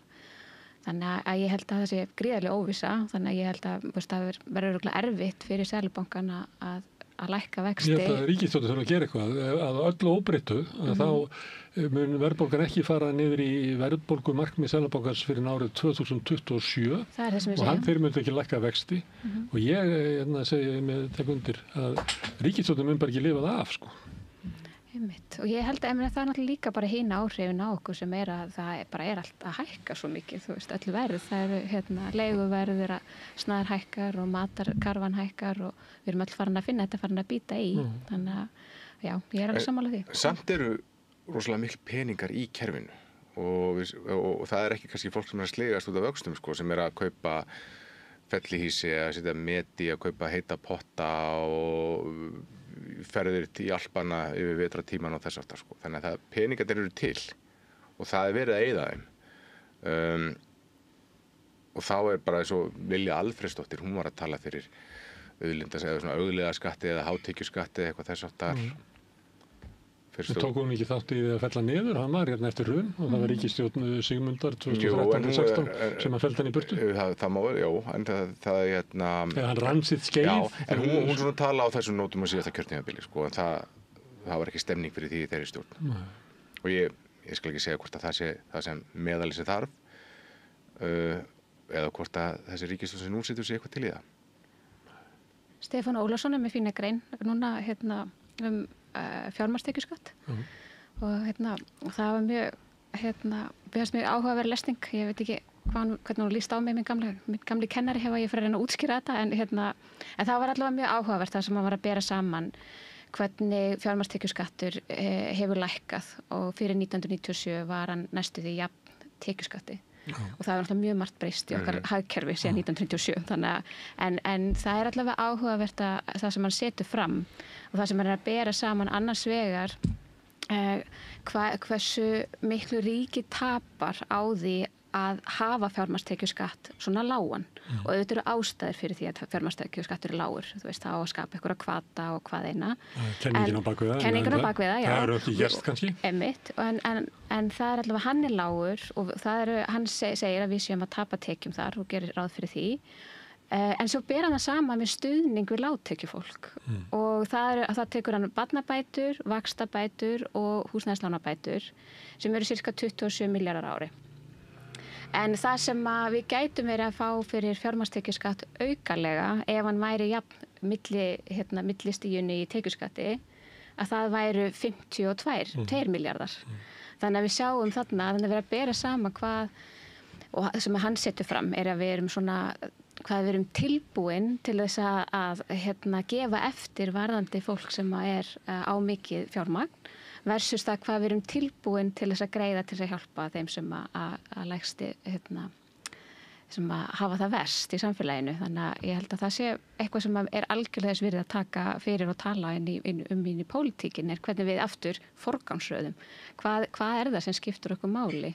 B: Þannig að ég held að það sé gríðarlega óvissa, þannig að ég held að það verður örugglega erfitt fyrir Seðlabankann að lækka vexti.
A: Ég held að ríkisstjórnin þurfa að gera eitthvað, að öllu óbreyttu, þá mun verðbólgan ekki fara niður í verðbólgumarkmið Seðlabankans fyrir árið 2027
B: það er það sem ég
A: og þeir myndu ekki lækka vexti og ég segi með tek undir að ríkisstjórnin mun bara ekki lifa það af, sko.
B: Og ég held að það er náttúrulega líka bara hina áhrifin á okkur sem að það bara allt að hækka svo mikið, þú veist, öllu verð, það eru leiguverð snaðar hækkar og matarkarfan hækkar og við erum öll farin að finna þetta farin að býta í, þannig að já, ég er alveg sammála því.
D: Samt eru rosalega mikil peningar í kerfinu og það er ekki kannski fólk sem að sligast út af vöxtum, sko, sem að kaupa fellihýsi, að setja meti, að kaupa heita potta og ferðir í Alpana yfir vetratíman og þess aftar, sko. Þannig að peningarnir eru til og það er verið að eyða þeim og þá er bara eins og Lilja Alfreðsdóttir, hún var að tala fyrir auðliðaskatti eða hátekjuskatti eða eitthvað þess aftar.
A: Við tókum ekki þátt í því að fella niður, hann var hérna eftir hrun og það var ríkisstjórn Sigmundar 2013-16 sem að felldi hann í burtu.
D: Það má vera, já, en það er hérna...
A: Þegar hann rann sitt skeið.
D: Já, en hún svona tala á þessum nótum að síðasta kjörtímabili, sko, en það var ekki stemning fyrir því í þeirri stjórn. Og ég skal ekki segja hvort að það sé það sem meðalið sé þarf eða hvort að þessi ríkisstjórn sem nú situr sé eitthvað til í það.
B: Stefán Ólafsson með fína grein núna fjármagnstekjuskatt og það var mjög áhugaverð lesning, ég veit ekki hvernig hún líst á mig, minn gamli kennari hefa ég fyrir að reyna að útskýra þetta en það var allavega mjög áhugavert það sem hann var að bera saman hvernig fjármagnstekjuskattur hefur lækkað og fyrir 1997 var hann næstu því jafn tekjuskatti og það var alltaf mjög margt breyst í okkar hagkerfi síðan 1937 en það er allavega áhugavert að það sem hann setur fram og það sem hann er að bera saman annars vegar hversu miklu ríki tapar á því að hafa fjármagnstekjuskatt svona lágan og auðvitað eru ástæður fyrir því að fjármagnstekjuskattur er lágur, þú veist, það á að skapa einhverja hvata og hvað eina.
A: Kenningin á bakvið það,
B: já.
A: Það eru ekki gerst kannski.
B: Einmitt, en það er allavega hann er lágur og hann segir að við séum að tapa tekjum þar og gerir ráð fyrir því. En svo ber hann það sama með stuðning við lágtekjufólk og það tekur hann barnabætur, vaxtabætur og húsnæðislánabætur sem eru sirka 27 milljarðar á ári. En það sem við gætum verið að fá fyrir fjármagnstekjuskatt aukalega ef hann væri jafn millistíunni í tekjuskatti að það væru 52 milljarðar. Þannig að við sjáum þarna að það er að bera sama hvað og sem hann setur fram er að við erum svona hvað við erum tilbúin til þess að gefa eftir varðandi fólk sem er á mikið fjármagn versus það hvað við erum tilbúin til þess að greiða til þess að hjálpa þeim sem að lægsti sem að hafa það verst í samfélaginu. Þannig að ég held að það sé eitthvað sem er algjörlega þess virði að taka fyrir og tala inn í pólitíkin er hvernig við aftur forgangsröðum. Hvað er það sem skiptur okkur máli?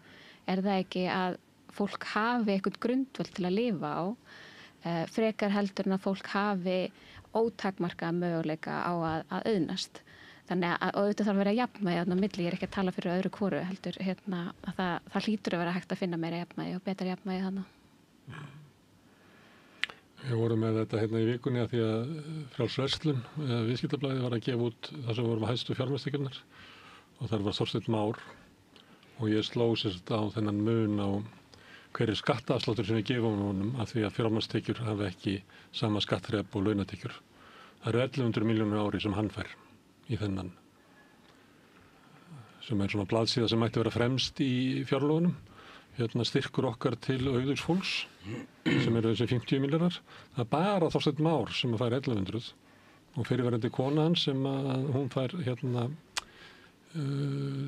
B: Er það ekki að fólk hafi eitthvað grundvöld til að lifa á frekar heldur en að fólk hafi ótakmarkaða möguleika á að auðnast. Þannig að auðvitað þarf að vera jafnvægi á milli, ég er ekki að tala fyrir öðru hvoru heldur að það hlýtur að vera hægt að finna meira jafnvægi og betra jafnvægi þannig.
A: Við vorum með þetta í vikunni að því að Frjáls verslun, viðskiptablaðið var að gefa út það sem vorum hæstu fjármagnstekjurnar og þar var Þorsteinn Már og ég sló sérst á þennan mun á hverju skattaafsláttur sem við gefum honum að því að fjármagnstekjur hafi ekki sama skattþrep og launatekjur. Það eru 1100 milljónir á ári sem hann fær í þennan sem er svona blaðsíða sem mætti vera fremst í fjárlögunum. Styrkur okkar til auðugs fólks sem eru þessi 50 milljarðar. Það er bara Þorsteinn Már sem fær 1100 og fyrirverandi kona hans sem hún fær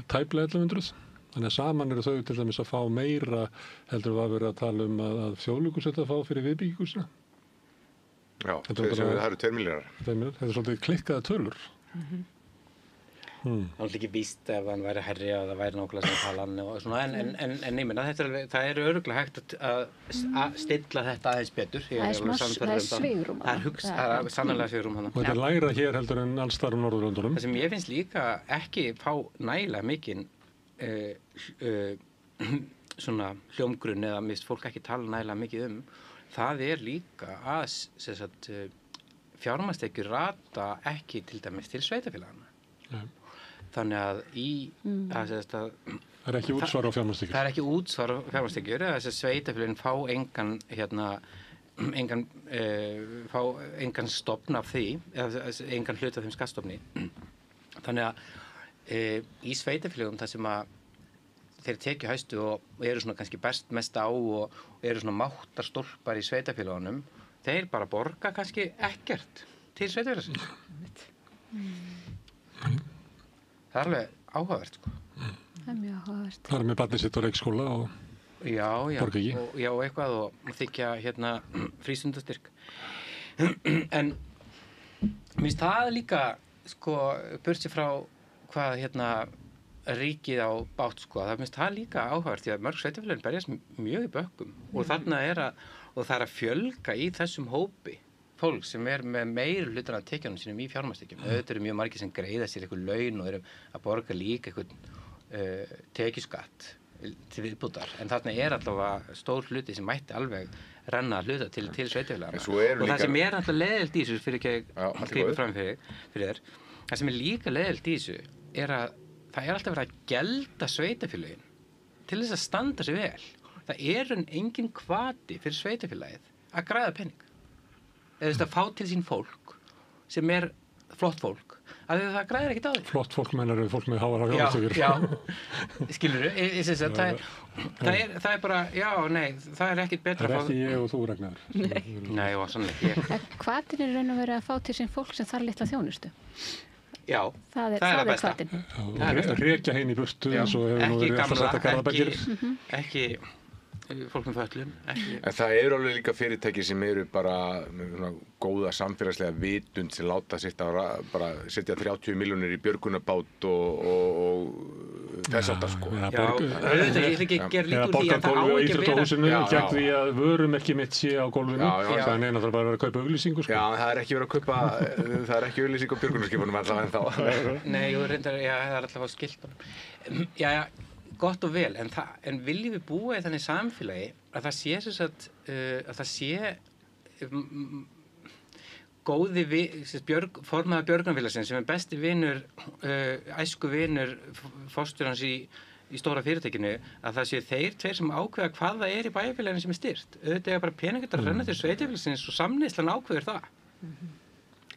A: tæplega 1100. Þannig að saman eru þau til dæmis að fá meira heldur að vera að tala að Þjóðleikhús þetta að fá fyrir viðbygginguna.
D: Já, það eru 2 milljarðar.
A: Þetta er svolítið klikkaða tölur.
C: Það er ekki víst ef hann væri herri að það væri nákvæmlega sem talan og svona, en ég meina, það er örugglega hægt að stilla þetta aðeins betur.
B: Það er svigrúm.
C: Það er sannarlega svigrúm hana.
A: Og þetta er lægra hér heldur en alls staðar á Norðurlöndunum.
C: Það sem ég finnst líka ekki fá nægilega mikinn svona hljómgrunn eða mist fólk ekki tala nægilega mikið það er líka að sem sagt, fjármagnstekjur rata ekki til dæmis til sveitarfélagana. Þannig að það
A: er ekki útsvar á fjármagnstekjur.
C: Það er ekki útsvar á fjármagnstekjur eða þess að sveitarfélagin fá engan stofn af því eða engan hlut af þeim skattstofni. Þannig að í sveitarfélagum þar sem að þeir tekju hæstu og eru svona kannski mest á og eru svona máttarstólpar í sveitarfélagunum, þeir bara borga kannski ekkert til sveitarfélagsins. Það er alveg áhugavert, sko.
B: Það er mjög áhugavert.
A: Það er með barnið sitt á leikskóla og borga ekki.
C: Já, eitthvað og þykja frístundastyrk. En mér finnst það líka, sko, burtséð frá hvað ríkið á bátt, sko, það finnst það líka áhugavert því að mörg sveitarfélögin berjast mjög í bökkum og þarna og það er að fjölga í þessum hópi fólk sem er með meiri hlutan af tekjunum sínum í fjármagnstekjum. Auðvitað eru mjög margir sem greiða sér eitthvað laun og eru að borga líka eitthvað tekjuskatt til viðbútar, en þarna er allavega stór hluti sem mætti alveg renna að hluta til sveitarfélagana. Og það sem er alltaf leiðilt í þessu, fyrir ekki að grípa fram fyrir þér, það sem er líka leiðilt í þessu er að það er alltaf verið að gelda sveitarfélagin til þess að standa sig vel. Það er engin hvati fyrir sveitarfélagið að græða pening. Eða að fá til sín fólk sem er flott fólk, að það græðir ekkert á því.
A: Flott fólk meinar fólk með háar fjármagnstekjur.
C: Já, skilurðu, það er bara, það er ekkert betra
A: að fá. Það er ekki ég og þú, Ragnar.
C: Nei, sannlega ekki.
B: Hvatin er raun og verið að fá til sín fólk sem þarf litla þjónustu?
C: Já, það er það besta.
A: Rekja heim í burtu eins og hefur nú verið alltaf sagt að Garðabækir.
C: Ekki fólk með fötlun.
D: En það eru alveg líka fyrirtæki sem eru bara með svona góða samfélagslega vitund sem láta bara setja 30 milljónir í björgunarbát og þess aftar, sko.
C: Auðvitað, ég ekki gera lítið úr því
A: að það á ekki að vera gegn því að vörumerki mitt sé á gólfinu. Þannig að það bara að kaupa auglýsingu, sko.
D: Já, það er ekki verið að kaupa, það er ekki auglýsing á björgunarskipunum allavega en þá.
C: Nei, það er alltaf á skiltunum. Já, gott og vel, en viljum við búa í þannig samfélagi að það sé að það sé formaður björgunarfélagsins sem er besti vinur, æsku vinur forstjórans í stóra fyrirtækinu, að það sé þeir tveir sem ákveða hvað það er í bæjarfélaginu sem er styrt. Auðvitað er bara peningar að renna til sveitarfélagsins og samneyslan ákveður það.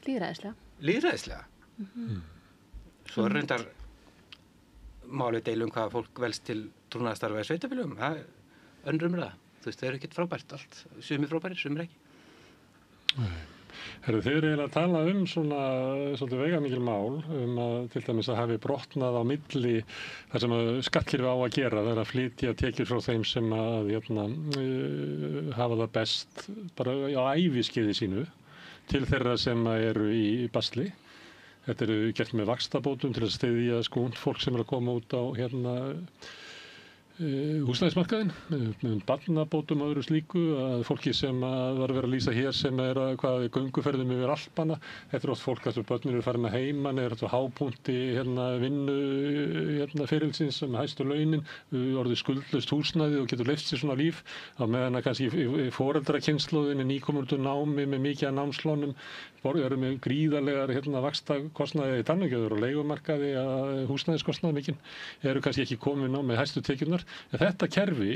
C: Lýðræðislega. Svo reyndar málið deilum hvað fólk velst til trúnaðarstarfa í sveitarfélögum. Það er önnur umræða. Þú veist, það er ekkert frábært allt. Sumir frábærir, sumir ekki.
A: Þeir eru eiginlega að tala svona svolítið veigamikil mál að til dæmis að hafi brotnað á milli þar sem að skattkerfi á að gera. Það er að flytja tekjur frá þeim sem að hafa það best bara á æviskeiði sínu til þeirra sem eru í basli. Þetta eru gert með vaxtabótum til að styðja ungt fólk sem er að koma út á húsnæðismarkaðinn, með barnabótum og öðru slíku, að fólki sem var að vera að lýsa hér sem er að gönguferðum yfir Alpana. Þetta er oft fólk að börnir eru farin að heiman, er þetta hápunkti vinnu ferilsins sem hæstu launin, orðið skuldlaust húsnæði og getur leyft sér svona líf, á meðan að kannski foreldrakynslóðin er nýkomundur námi með mikið af námslánum, eru með gríðarlegar vaxtakostnaði í tannveggjöður og leigumarkaði að húsnæðiskostnaði mikinn, eru kannski ekki komin á með hæstu tekjurnar. En þetta kerfi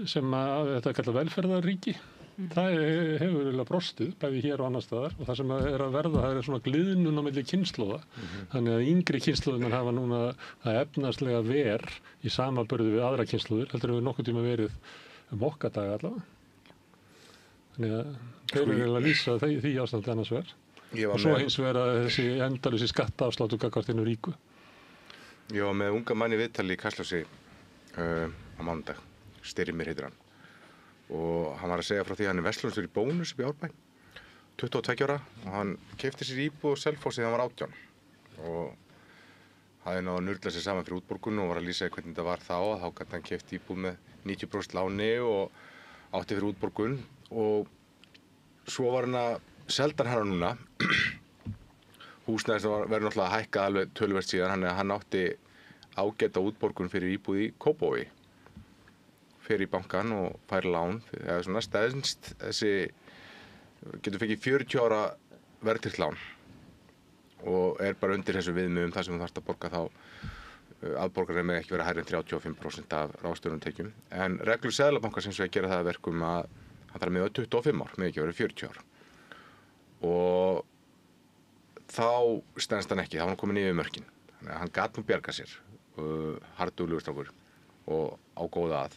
A: sem þetta kallar velferðarríki, það hefur eiginlega brostið bæði hér og annars staðar, og það sem er að verða, það er svona gliðnun á milli kynslóða. Þannig að yngri kynslóðin hafa núna það efnahagslega verr í samanburði við aðra kynslóðir, heldur við nokkuð tíma verið okkar daga allavega. Þannig að þeir eru eiginlega að lýsa því ástandi annars vegar. Og svo hins vegar að þessi endalausi skattaafsláttur gagnvart hinu ríku.
D: Ég var með unga manni viðtali í Kastljósi á mánudag, Styrmir heitir hann. Og hann var að segja frá því að hann er verslunarstjóri í Bónus upp í Árbæ, 22 ára, og hann keypti sér íbúð á Selfossi þegar hann var 18. Og hafði náð að nurla sig saman fyrir útborgun og var að lýsa hvernig þetta var þá gat hann keypt íbúð með 90% láni og átti fyrir útborgun og svo var hann að selda hana núna húsnæði sem verður náttúrulega að hækka alveg töluvert síðan, hann átti ágæta útborgun fyrir íbúð í Kópavogi fer í bankann og fær lán eða svona stæðinst þessi getur fengið 40 ára verðtryggt lán og bara undir þessu viðmiðum þar sem þú þarft að borga þá afborganir með ekki vera hærri en 35% af ráðstöfunartekjum en reglur Seðlabankans hins vegar gera það að verkum að hann þarf með 25 ár, með ekki verið 40 ár og þá stendst hann ekki, þá var hann komin yfir mörkin þannig að hann gat nú bjarga sér harðduglegur strákur og á góða að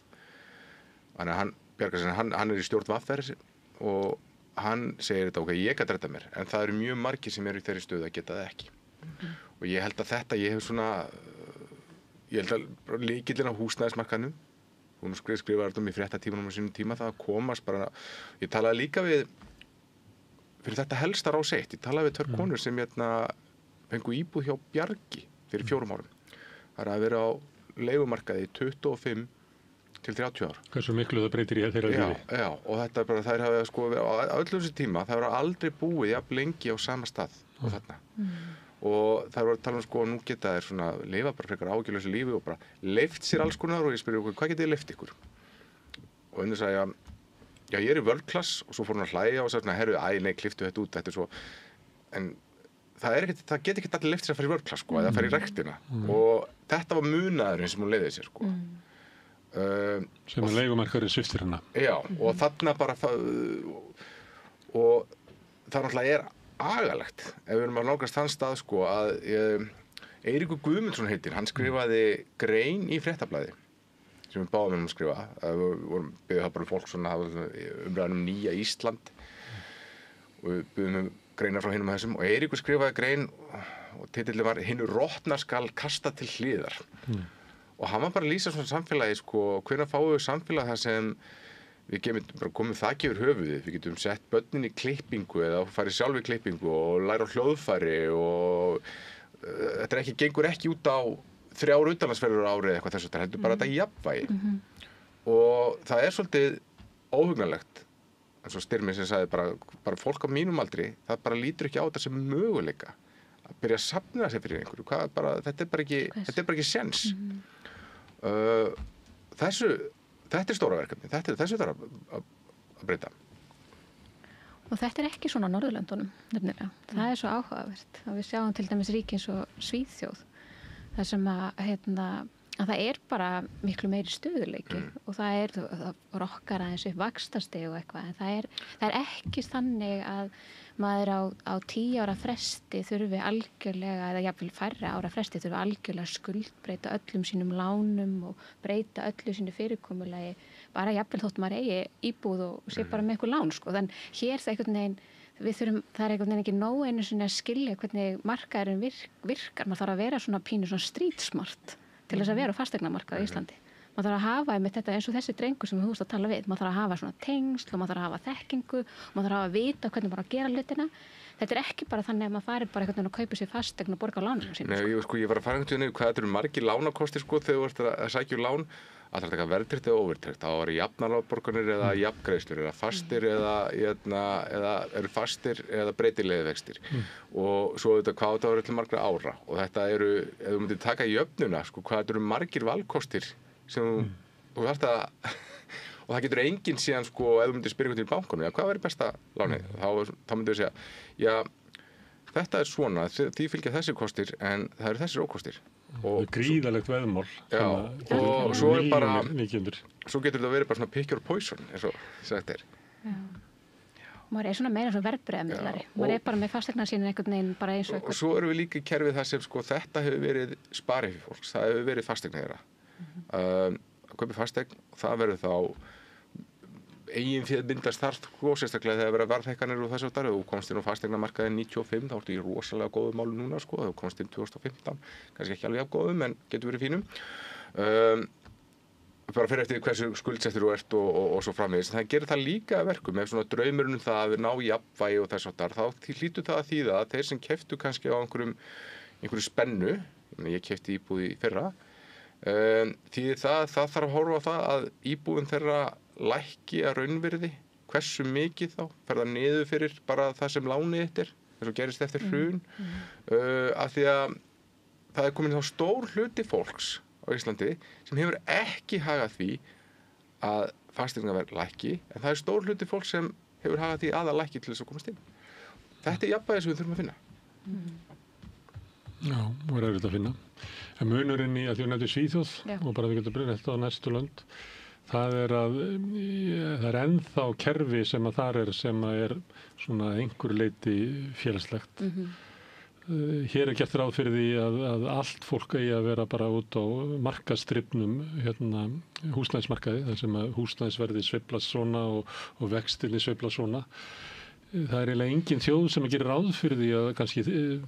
D: þannig að hann bjarga sér, hann í stjórn VR og hann segir þetta, ok, ég gat redda mér en það eru mjög margir sem eru í þeirri stöðu að geta það ekki og ég held að þetta, ég held að lykillinn á húsnæðismarkaðnum hún skrifaði þetta í fréttatímanum á sínum tíma það að komast bara, ég talaði líka við fyrir þetta helsta Rás 1, ég talaði við 2 konur sem fengu íbúð hjá Bjargi fyrir 4 árum það að vera á leigumarkaði 25 til 30 ár.
A: Hversu miklu það breytir í þeirra lífi?
D: Já, og þetta bara, þær hafa sko á öllum þessu tíma, það var aldrei búið jafn lengi á sama stað og þarna. Og það var að tala sko, nú geta þær svona lifa bara frekar ágjörlausu lífi og bara leyft sér alls konar og ég spyrir okkur, hvað getið þið leyft ykkur? Og henni sagði já, ég er í world class og svo fór hún að hlæja og sagði svona, herru, nei, klipptu þetta út, þetta er svo, en það get ekki allir leyft sér að fara í world class sko, eða fara í rektina og þetta var munaðurinn sem hún leiði sér sko.
A: Sem að leigumarkaðurinn sviptir hana.
D: Já, og þarna bara og það náttúrulega agalegt ef við erum að nálgast þann stað sko að Eiríkur Guðmundsson heitir, hann skrifaði grein í Fréttablaði sem við báðum að skrifa við vorum byggðið það bara fólk svona umræðan nýja Ísland og við byggðum greinar frá hinum þessum og Eiríkur skrifaði grein og titillinn var Hinu rotna skal kasta til hliðar og hann var bara að lýsa svona samfélagi sko, hvenær fáum við samfélag þar sem við getum bara komið þaki yfir höfuðið, við getum sett börnin í klippingu eða farið sjálf í klippingu og læra á hljóðfæri og þetta gengur ekki út á 3 utanlandsferðir á ári eða eitthvað þess að heldur bara þetta í jafnvægi og það svolítið óhugnanlegt eins og Styrmi sem sagði bara fólk á mínum aldri, það bara lítur ekki á þetta sem möguleika að byrja að safna sér fyrir einhverju, þetta er bara ekki séns þetta er stóra verkefni, þessu þarf að breyta.
B: Og þetta er ekki svona á Norðurlöndunum, nefnilega. Það er svo áhugavert að við sjáum til dæmis ríki eins og Svíþjóð, þar sem að það er bara miklu meiri stöðuleiki og það rokkar aðeins upp vaxtastig og eitthvað, en það er ekki þannig að maður á 10 ára fresti þurfi algjörlega, eða jafnvel færri ára fresti þurfi algjörlega skuldbreyta öllum sínum lánum og breyta öllu sínu fyrirkomulagi, bara jafnvel þótt maður eigi íbúð og sé bara með eitthvað lán, sko. Þannig hér það einhvern veginn, það er einhvern veginn ekki nóg einu sinni að skilja hvernig markaðurinn virkar, maður þarf að vera svona pínu svona street smart til þess að vera á fasteignamarkaði á Íslandi. Maður þarf að hafa einmitt þetta eins og þessi drengur sem þú veist að tala við. Maður þarf að hafa svona tengsl og maður þarf að hafa þekkingu og maður þarf að vita hvernig maður á að gera hlutina. Þetta er ekki bara þannig að maður fari bara einhvern veginn að kaupa sér fasteign og borga á lánum sínum.
D: Nei, ég var að fara einhvern veginn hvað þetta eru margir lánakostir sko þegar þú ert að sækja lán. Alltaf taka verðtryggt eða óverðtryggt. Það var jafnarafborganir eða jafngreiðslur eða fastir eða eru fastir eða breytilegir vextir. Og svo þetta hvað þetta eru til margra ára. Og þetta eru, ef þú myndir taka jöfnuna, sko, hvað þetta eru margir valkostir sem þú þarft að og það getur enginn síðan sko ef þú myndir spyrja til bankanum, hvað væri besta lánið? Þá myndir við segja, já, þetta er svona, því fylgja þessir kostir en það eru þessir ókostir.
A: Og gríðalegt veðmál.
D: Já, og svo bara, svo getur þetta verið bara svona pick your poison, eins og sagt er.
B: Já. Maður er svona meira svona verðbréfamiðlari. Maður er bara með fasteignar sín einhvern veginn bara eins og eitthvað.
D: Og svo erum við líka í kerfið það sem sko þetta hefur verið sparið fyrir fólks, það hefur verið fasteignar þeirra. Að kaupa fasteign, það verður þá eigin féð myndast þar sérstaklega þegar verða verðhækkanir og þessu þar. Þú komst inn á fasteignamarkaðin 95, þá ertu í rosalega góðum málum núna sko. Þú komst inn 2015, kannski ekki alveg af góðum en getur verið fínum. Bara fyrir eftir hversu skuldsettur þú ert og svo framvegis. Það gerir það líka að verkum ef svona draumurinn það að við ná í jafnvægi og þess þar, þá hlýtur það að þýða að þeir sem keyptu kannski á einhverju spennu Ég keypti íbúð í fyrra. Því það þarf að horfa á það að íbúðin þeirra lækki að raunvirði. Hversu mikið þá? Fer það niður fyrir bara það sem lánið þitt er, eins og gerist eftir hrun. Af því að það komin þá stór hluti fólks á Íslandi sem hefur ekki hagað því að fasteignaverð lækki, en það stór hluti fólks sem hefur hagað því að lækki til þess að komast inn. Þetta jafnvægi sem við þurfum að finna.
A: Já, og erfitt að finna. En munurinn í að því nefndi Svíþjóð og bara við getum breytt á næstu lönd, það er ennþá kerfi sem að þar sem að svona einhver leyti félagslegt. Hér gert ráð fyrir því að allt fólk eigi að vera bara út á markaðsstrifnum húsnæðismarkaði, þar sem að húsnæðisverði sveiflast svona og vextinni sveiflast svona. Það er eiginlega engin þjóð sem gerir ráð fyrir því að kannski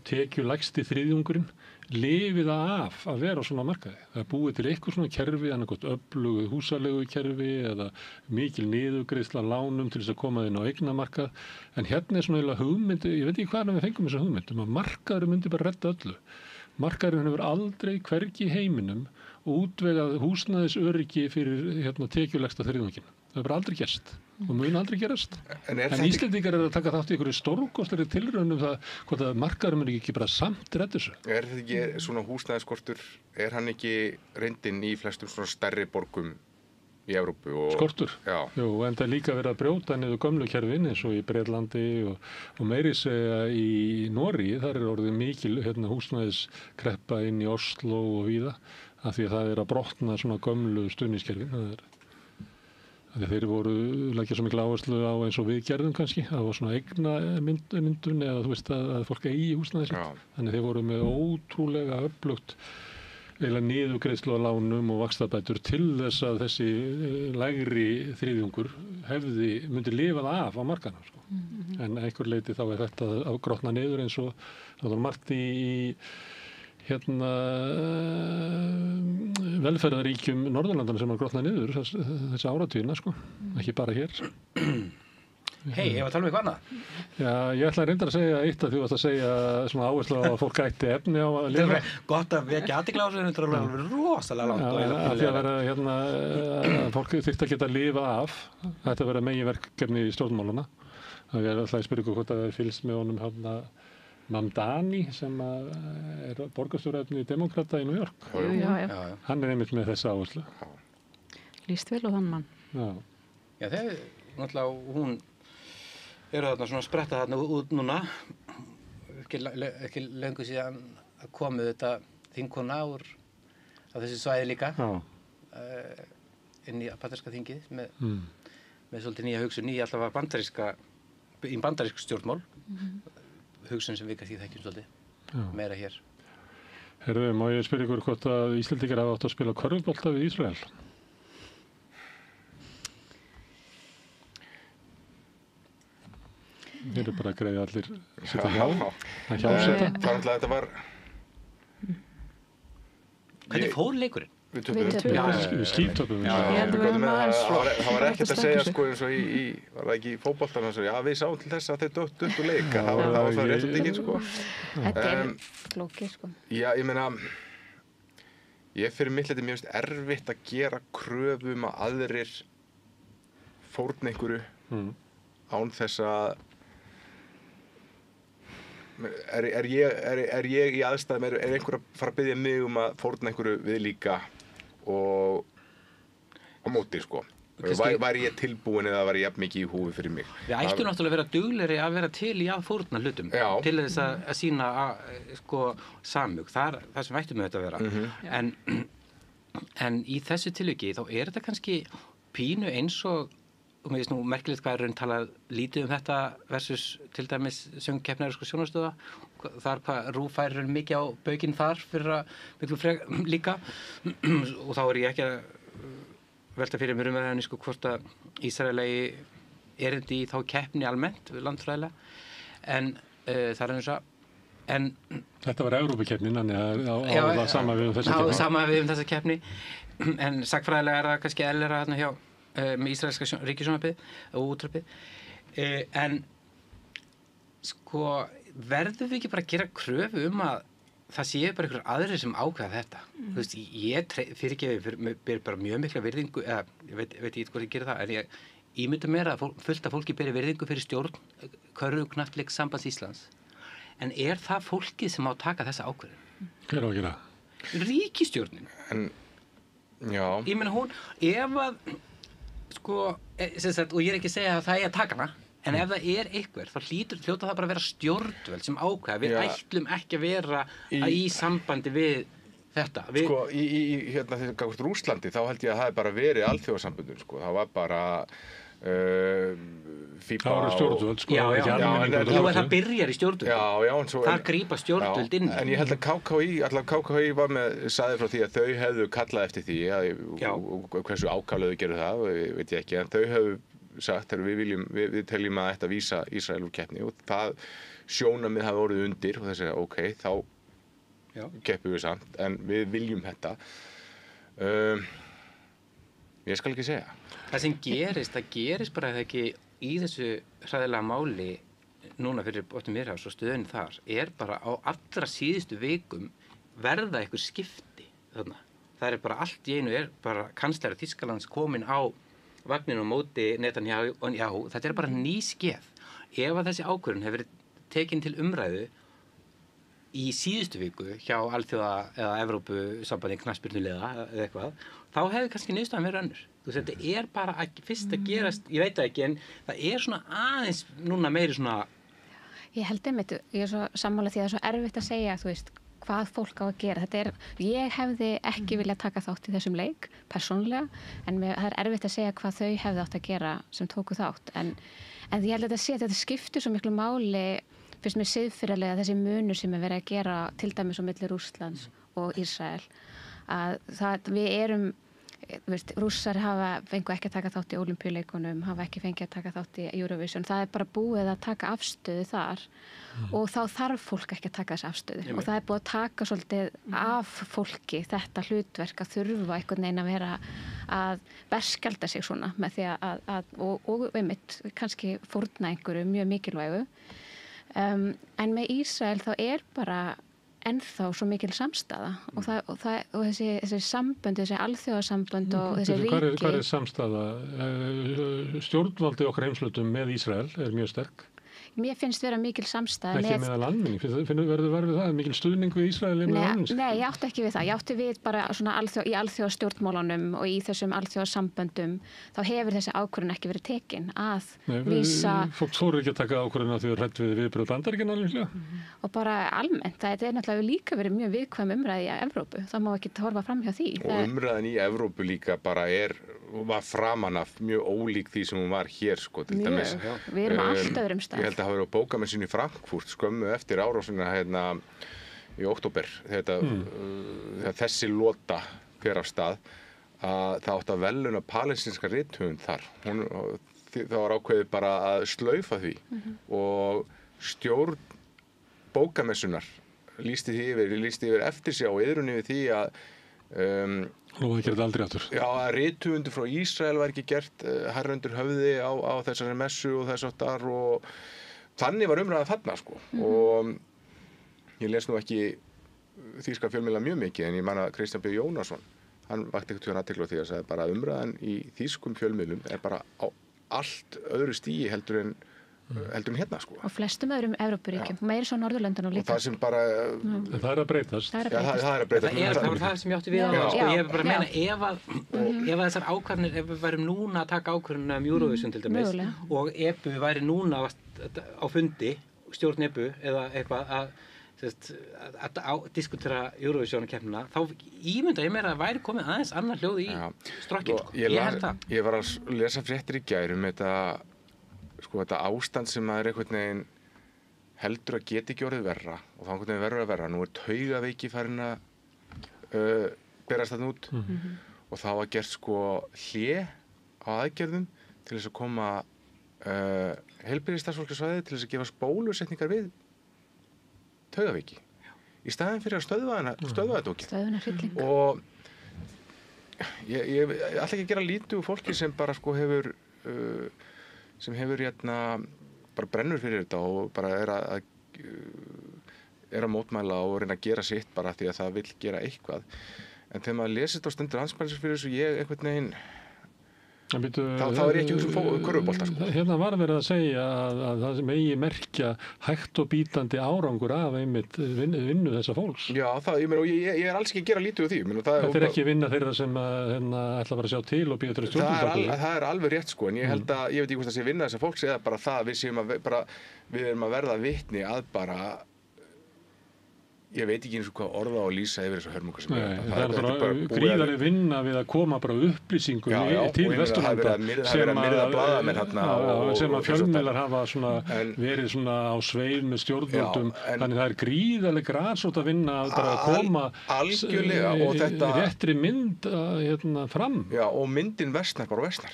A: tekjulægsti þriðjungurinn lifi það af að vera á svona markaði. Það er búið til eitthvað svona kerfi, annarkot öflugu húsalegu kerfi eða mikil niðurgreiðsla lánum til þess að koma inn á eignamarkað. En hérna svona eiginlega hugmynd, ég veit ekki hvað við fengum þessa hugmynd, að markaðurinn myndi bara redda öllu. Markaðurinn hefur aldrei hvergi í heiminum útvegað húsnæðisöryggi fyrir tekjulægsta þriðjunginn. Það hefur aldrei gerst og mun aldrei gerast. En Íslendingar að taka þátt í einhverju stórkostlegri tilraunum það hvort að markaðurinn mun ekki bara samt redda þessu.
D: Þetta ekki svona húsnæðisskortur, hann ekki reyndinn í flestum svona stærri borgum í Evrópu?
A: Skortur?
D: Já.
A: Jú, en það er líka verið að brjóta niður gömlu kerfin eins og í Bretlandi og meiri segja í Noregi, þar orðið mikil húsnæðiskreppa inn í Oslo og víða, af því að það að brotna svona gömlu stuðningskerfin. Þeir voru leggja svo mikla áherslu á eins og við gerðum kannski, það var svona eignamyndun eða þú veist að fólk eigi húsnæði sitt. Þannig þeir voru með ótrúlega öflugt eiginlega niðurgreiðslu á lánum og vaxtabætur til þess að þessi lægri þriðjungur myndi lifa það af á markaðnum. Sko. En einhver leiti þá þetta að grotna niður eins og það var margt í velferðaríkjum Norðurlandana sem grotnað niður þessi áratugina, sko. Ekki bara hér.
C: Hei, ég var að tala um eitthvað annað.
A: Já, ég ætla að reynda að segja eitt að þú ætla að segja svona áherslu á að fólk ætti efni á að lifa.
C: Gott að vekja athygli á þessu, þetta er alveg rosalega langt.
A: Já, að því að vera að fólk þyrfti að geta að lifa af. Þetta vera meginverkefni í stjórnmálana. Ég ætla að spyrja ykkur hvort að það fylgst með honum Mamdani sem borgarstjóraefni demokrata í New York.
E: Já.
A: Hann einmitt með þessa áherslu.
E: Lýst vel á þann mann.
C: Já, þegar náttúrulega hún þarna svona að spretta þarna út núna, ekki löngu síðan að komu þetta þingkona úr á þessi svæði líka inn í bandaríska þingið með svolítið nýja hugsun, alltaf bandarísk stjórnmál. Hugsun sem við kannski þekkjum svolítið meira hér.
A: Herðu, má ég spyrja ykkur hvort að Íslendingar hafa átt að spila körfubolta við Ísrael? Þeir eru bara að greiða allir setja hjá þetta.
D: Það er þetta var...
C: Hvernig fór leikurinn?
D: Við töpum.
A: Við skítöpum.
D: Það var ekkert að segja sko eins og var það ekki í fótboltanum já við sáum til þess að þeir döttu upp og leika það var það rétt og digginn sko.
B: Þetta flókið sko.
D: Já ég meina ég fyrir mitt leyti mjög erfitt að gera kröfu að aðrir fórna einhverju án þess að er ég í aðstæðum er einhver að fara að biðja mig að fórna einhverju við líka og á móti sko. Væri ég tilbúin eða væri jafn mikið í húfi fyrir mig.
C: Við ættum náttúrulega að vera duglegri að vera til í að fórna hlutum til þess að sýna sko samhug. Það sem ættum við þetta að vera. En í þessu tilviki þá þetta kannski pínu eins og mér finnst nú merkilegt hvað raun talað lítið þetta versus til dæmis söngkeppni sko sjónvarpsstöðva. Þar hvað RÚV fær mikið á baukinn þar fyrir að miklu líka og þá ég ekki að velta fyrir mér umræðinni sko hvort að Ísrael eigi erindi í þá keppni almennt landfræðilega en það eins og
A: Þetta var Evrópukeppnin þannig að það sama við þessa keppni.
C: Sama við þessa keppni en sagfræðilega það kannski eðlilegra þarna hjá með ísraelska ríkissjónvarpið og útvarpið en sko verðum við ekki bara að gera kröfu að það sé bara einhver aðrir sem ákveða þetta. Þú veist, ég fyrirgefi bara mjög mikla virðingu, eða ég veit ekki hvað ég gerir það, en ég ímynda mér að fullt af fólki beri virðingu fyrir stjórn körfuknattleiks Sambands Íslands. En það fólkið sem á að taka þessa ákvörðun?
A: Hver á að gera?
C: Ríkisstjórnin.
D: Já.
C: Ég meina ef að, sko, og ég ekki að segja að það að taka hana, en ef það einhver, þá hljóta það bara að vera stjórnvöld sem ákveða. Við ætlum ekki að vera í sambandi við þetta.
D: Sko, hérna þegar Rússlandi, þá held ég að það bara verið alþjóðasambundum, sko. Það var bara FIBA
A: það voru stjórnvöld, sko.
C: En það byrjar í stjórnvöld. Það grípa stjórnvöld inn.
D: En ég held að KKÍ sagði frá því að þau hefðu kallað eftir því, og hversu ákaflega þau gerðu það, veit ég ekki, en þau hefðu sagt að við teljum að þetta vísa Ísrael úr keppni og það sjónarmið hafi orðið undir og það segja ok, þá keppum við samt, en við viljum þetta. Ég skal ekki segja.
C: Það sem gerist bara það ekki í þessu hræðilega máli núna fyrir Botni Miðjarðarhafs og stöðunni þar bara á allra síðustu vikum verða einhver skipti þarna. Það bara allt í einu bara kanslari Þýskalands komin á vagninu á móti Netanyahu og þetta bara ný skeð. Ef að þessi ákvörðun hefur verið tekin til umræðu í síðustu viku hjá Alþjóða eða Evrópusambandi knattspyrnuliða eða eitthvað, þá hefði kannski niðurstaðan verið önnur. Þú veist, þetta bara fyrst að gerast, ég veit það ekki, en það svona aðeins núna meiri svona...
B: Ég held einmitt, ég svo sammála því að það svo erfitt að segja, þú veist, hvað fólk á að gera. Ég hefði ekki viljað taka þátt í þessum leik, persónulega, en það erfitt að segja hvað þau hefði átt að gera sem tóku þátt. En ég held að þetta skiptir svo miklu máli, fyrst mér siðferðilega þessi munur sem verið að gera til dæmis á milli Rússlands og Ísrael, að við erum, Rússar fengu ekki að taka þátt í Ólympíuleikunum, hafa ekki fengið að taka þátt í Eurovision. Það bara búið að taka afstöðu þar og þá þarf fólk ekki að taka þessi afstöðu. Og það búið að taka svolítið af fólki þetta hlutverk að þurfa einhvern veginn að vera að berskjalda sig svona með því og einmitt kannski fórna einhverju mjög mikilvægu. En með Ísrael þá bara ennþá svo mikil samstaða og þessi sambönd, þessi alþjóðasambönd og þessi ríki.
A: Hvað samstaða? Stjórnvaldi okkar heimslutum með Ísrael mjög sterk.
B: Mér finnst vera mikil samstæða.
A: Ekki meðal almenning, verður það mikil stuðning við Ísrael meðal almenning?
B: Nei, ég átti ekki við það. Ég átti við bara svona í alþjóðastjórnmálunum og í þessum alþjóðasamböndum, þá hefur þessi ákvörðun ekki verið tekin að vísa...
A: Fólk þorir ekki að taka ákvörðun að þau eru hrædd við viðbrögð Bandaríkjanna líklega?
B: Og bara almennt, það náttúrulega líka verið mjög viðkvæm umræði í Evrópu. Það má ekki horfa fram hjá því.
D: Og umræðan í Evrópu líka bara var framan af mjög ólík því sem hún var hér, sko, til dæmis.
B: Við erum allt öðrum stað.
D: Ég held að hafa verið á bókamessunni í Frankfurt skömmu eftir árásina í október, þegar þessi lota fer af stað, að það átti að verðlauna palestínska rithöfund þar. Það var ákveðið bara að slaufa því og stjórn bókamessunar lýsti yfir eftir sig á iðrunni við því að
A: og það gerði aldrei aftur.
D: Já, að rithöfundur frá Ísrael var ekki gert hærra undir höfði á þessari messu og þess áttar og þannig var umræðan þarna, sko. Og ég les nú ekki þýska fjölmiðla mjög mikið, en ég man að Kristján B. Jónasson, hann vakti einhvern tímann athygli á því að sagði bara að umræðan í þýskum fjölmiðlum bara á allt öðru stigi heldur en hérna, sko.
B: Og flestum öðrum Evrópuríkjum, meira svo Norðurlöndunum líka.
D: Og það sem bara...
A: Það að breytast.
B: Það að
C: breytast. Það var það sem ég átti við á það, sko. Ég hef bara að meina, ef þessar ákvarðanir, ef við værum núna að taka ákvarðanir Eurovision til dæmis, og EBU væri núna á fundi, stjórn EBU, eða eitthvað að diskutera Eurovision-keppnina, þá ímynda ég mér að væri komið aðeins annar hljóð í strokkinn, sko. Ég held það.
D: Ég var að lesa fréttir í gær þetta ástand sem maður einhvern veginn heldur að geti ekki orðið verra og þá einhvern veginn verður að verra. Nú taugaveiki farin að berast þarna út og þá var gert hlé á aðgerðum til þess að koma heilbrigðisstarfsfólki á svæðið til þess að gefa bólusetningar við taugaveiki í staðinn fyrir að stöðva þetta okkur.
B: Stöðvunarfylling.
D: Og ég ætla ekki að gera lítið úr fólki sem bara hefur bara brennur fyrir þetta og bara að mótmæla og reyna að gera sitt bara því að það vill gera eitthvað. En þegar maður lesir þetta og stendur andspænis fyrir þessu, ég einhvern veginn, þá er ég ekki körfubolta, sko.
A: Hérna var verið að segja að það sem eigi merkja hægt og bítandi árangur af einmitt vinnu þessa fólks.
D: Já, ég er alls ekki að gera lítið úr því.
A: Þetta er ekki vinna þeirra sem ætla bara að sjá til og býða til stjórnvöld.
D: Það er alveg rétt, sko, en ég held að, ég veit ekki hvort það sé vinna þessa fólks eða bara það við erum að verða vitni að bara, ég veit ekki eins og hvað orða og lýsa yfir þessu hörmungar sem
A: það er bara gríðarleg vinna við að koma bara upplýsingum til Vesturlanda sem að fjölmiðlar hafa verið svona á sveif með stjórnvöldum, þannig það er gríðarleg grasrót að vinna að bara koma réttri mynd fram.
D: Já, og myndin versnar bara versnar.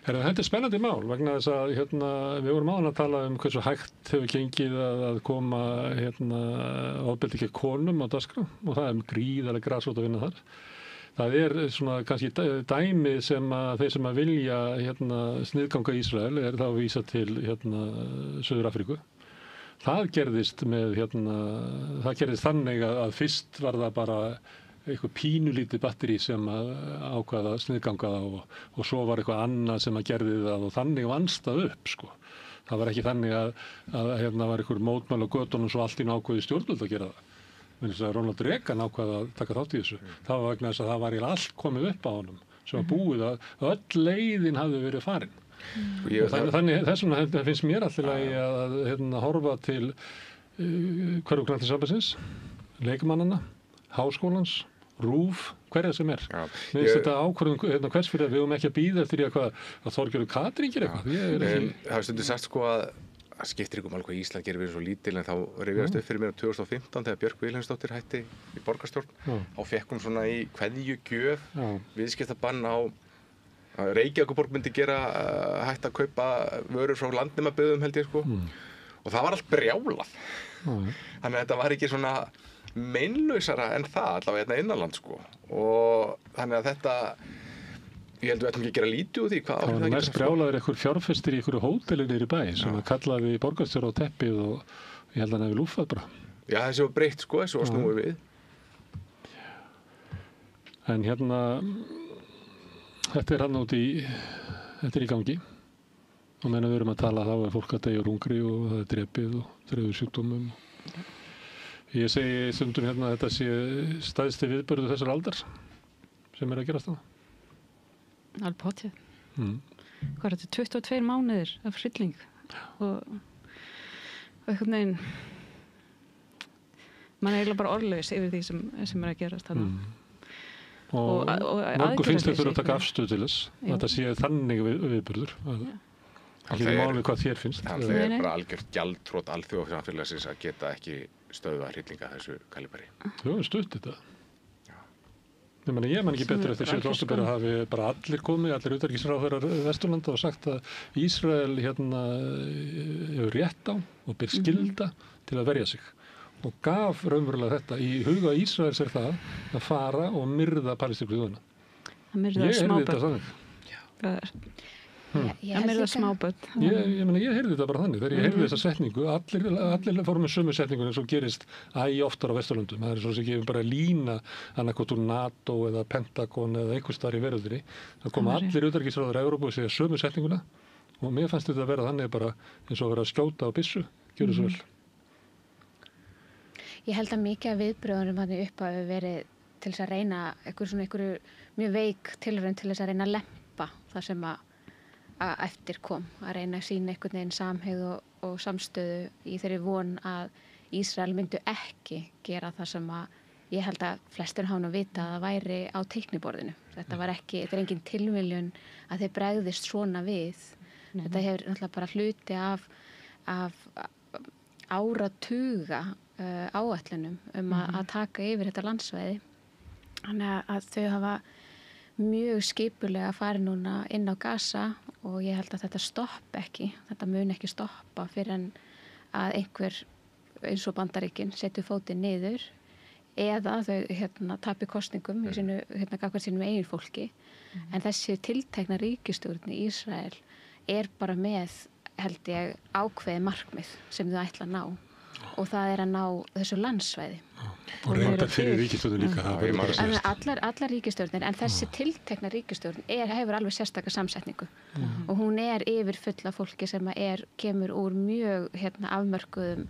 A: Þetta er spennandi mál vegna þess að við vorum áðan að tala hversu hægt hefur gengið að koma ofbeldi gegn konum á dagskrá og það er gríðarlega grasrót að vinna þar. Það er svona kannski dæmi sem að þeir sem að vilja sniðganga Ísrael er þá að vísa til Suður-Afríku. Það gerðist þannig að fyrst var það bara eitthvað pínulítið batteri sem ákvaða að sniðganga það og svo var eitthvað annað sem að gerði það og þannig vannst það upp, sko. Það var ekki þannig að var eitthvað mótmæli á götunum svo allt í ákveði stjórnvöld að gera það. Men þess að Ronald Reagan ákvaða að taka þátt í þessu. Það var vegna þess að það var allt komið upp á honum sem var búið að öll leiðin hafði verið farin. Þannig þess vegna finnst mér alltaf að horfa til Körfuknattleikssambandsins, leikmannanna, háskólans, RÚV, hverja sem er. Mér finnst þetta ákvörðun hvers fyrir að við höfum ekki að bíða eftir að Þorgerður Katrín gerir eitthvað.
D: Það er stundum sagt sko að skiptir ykkur máli hvað Ísland gerir við svo lítil, en þá rifjast upp fyrir mér á 2015 þegar Björk Vilhelmsdóttir hætti í borgarstjórn. Þá fekk hún svona í kveðjugjöf viðskiptabann á að Reykjavíkurborg myndi hætta að kaupa vörur frá landnemabyggðum held ég, sko. Og það var allt brjálað. Þannig að þetta var ekki svona meinlausara en það allavega innanland, sko. Og þannig að þetta, ég held við ætlum ekki að gera lítið úr því hvað áhrif það getur.
A: Mest brjálaður einhver fjárfestir í einhverju hóteli niðri í bæ sem að kallaði borgarstjóra á teppið og ég held að hann hefði lúffað bara. Já,
D: þessi var breytt, sko, þessi var snúið við.
A: En þetta er þetta er í gangi og meðan við erum að tala þá er fólk að deyja úr hungri og það er drepið og dreifur sjúkdómum. Ég segi stundum að þetta sé stærsti viðburður þessar aldar sem er að gerast það.
E: Alveg potið. Hvað er þetta? 22 mánuðir af hrylling og einhvern veginn mann er eiginlega bara orðlaus yfir því sem er að gerast þarna.
A: Og mörgum finnst þetta að taka afstöðu til þess að þetta sé þannig viðburður. Ekki máli hvað þér finnst.
D: Það er bara algjört gjaldþrot alþjóðasamfélagsins að geta ekki stöðva hryllinga þessu kaliberi.
A: Þú hefur stutt þetta. Ég man ekki betur eftir 7. október að hafi bara allir komið, allir utanríkisráðherrar Vesturlanda og sagt að Ísrael hefur rétt á og ber skylda til að verja sig. Og gaf raunverulega þetta. Í huga Ísraels er það að fara og myrða palestínsku þjóðina.
E: Að myrða smábörn.
B: Að
E: myrða smábörn.
A: Ég heyrði þetta bara þannig. Þegar ég heyrði þessa setningu, allir fóru með sömu setningun eins og gerist oftar á Vesturlöndum. Það er svo sem gefur bara lína annarkot úr NATO eða Pentagon eða einhvers staðar í veröldinni. Það koma allir utanríkisráðherrar Evrópu og segja sömu setninguna og mér fannst þetta að vera þannig bara eins og að vera að skjóta á byssu. Gjörðu svo vel.
B: Ég held að mikið af viðbröðunum hann upp hafi verið til þess að reyna einhverju mjög veik tilraun til þess að reyna að lempa það sem að eftir kom, að reyna að sýna einhvern veginn samhygð og samstöðu í þeirri von að Ísrael myndu ekki gera það sem að ég held að flestir hafa nú vita að það væri á teikniborðinu. Þetta er engin tilviljun að þeir bregðist svona við. Þetta hefur náttúrulega bara hluti af áratuga áætlunum að taka yfir þetta landsvæði. Þannig að þau hafa mjög skipulega farið núna inn á Gaza og ég held að þetta mun ekki stoppa fyrir en að einhver eins og Bandaríkin setur fótinn niður eða þau tapi kosningum í gagnvart sínum eigin fólki. En þessi tiltekna ríkisstjórn í Ísrael er bara með, held ég, ákveðið markmið sem þau ætla að ná. og það er að ná þessu landsvæði.
A: Og reynda fyrir ríkisstjórnin líka.
B: Allar ríkisstjórnir, en þessi tiltekna ríkisstjórn hefur alveg sérstaka samsetningu og hún yfir full af fólki sem kemur úr mjög afmörkuðum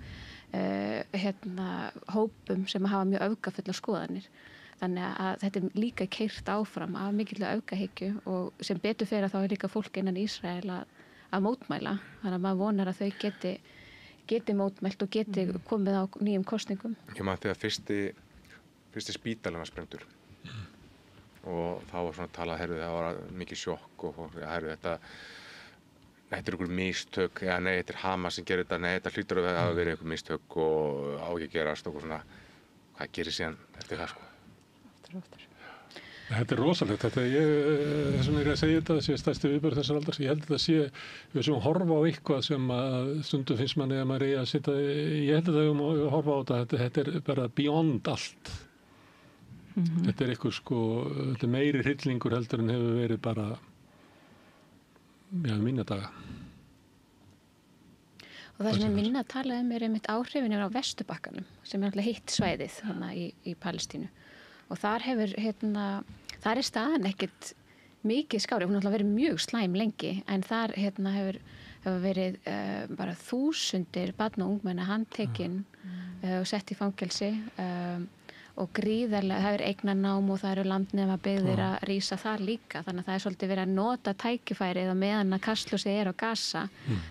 B: hópum sem hafa mjög öfgafulla skoðanir. Þannig að þetta líka keyrt áfram af mikilvæg öfgahyggju og sem betur fyrir að þá líka fólk innan Ísrael að mótmæla. Þannig að maður vonar að þau geti mótmælt og geti komið á nýjum kosningum.
D: Ég man þegar fyrsti spítalinn var sprengdur og þá var svona talað, það var mikið sjokk og þetta er einhver mistök, nei, þetta er Hamas sem gerir þetta, nei, þetta hlýtur að hafa verið einhver mistök og á ekki gerast og svona, hvað gerir síðan eftir það,
E: Aftur.
A: Þetta er rosalegt, þessum að segja þetta sé stærsti viðburður þessar aldars. Ég held að þetta sé, við sem horfa á eitthvað sem að stundum finnst manni að maður að sitja, ég held að það horfa á þetta er bara beyond allt. Þetta er eitthvað þetta er meiri hryllingur heldur en hefur verið bara, minna daga.
B: Og það sem minna að tala einmitt áhrifin á Vesturbakkanum, sem alltaf hitt svæðið þarna í Palestínu. Og þar þar staðan ekkert mikið skári, hún har alltaf verið mjög slæm lengi, en þar hefur verið bara þúsundir barn og ungmenna handtekin og sett í fangelsi og gríðarlega, það eignarnám og það eru landnemabyggðir að rísa þar líka, þannig að það svolítið verið að nota tækifærið á meðan að kastljósið á Gaza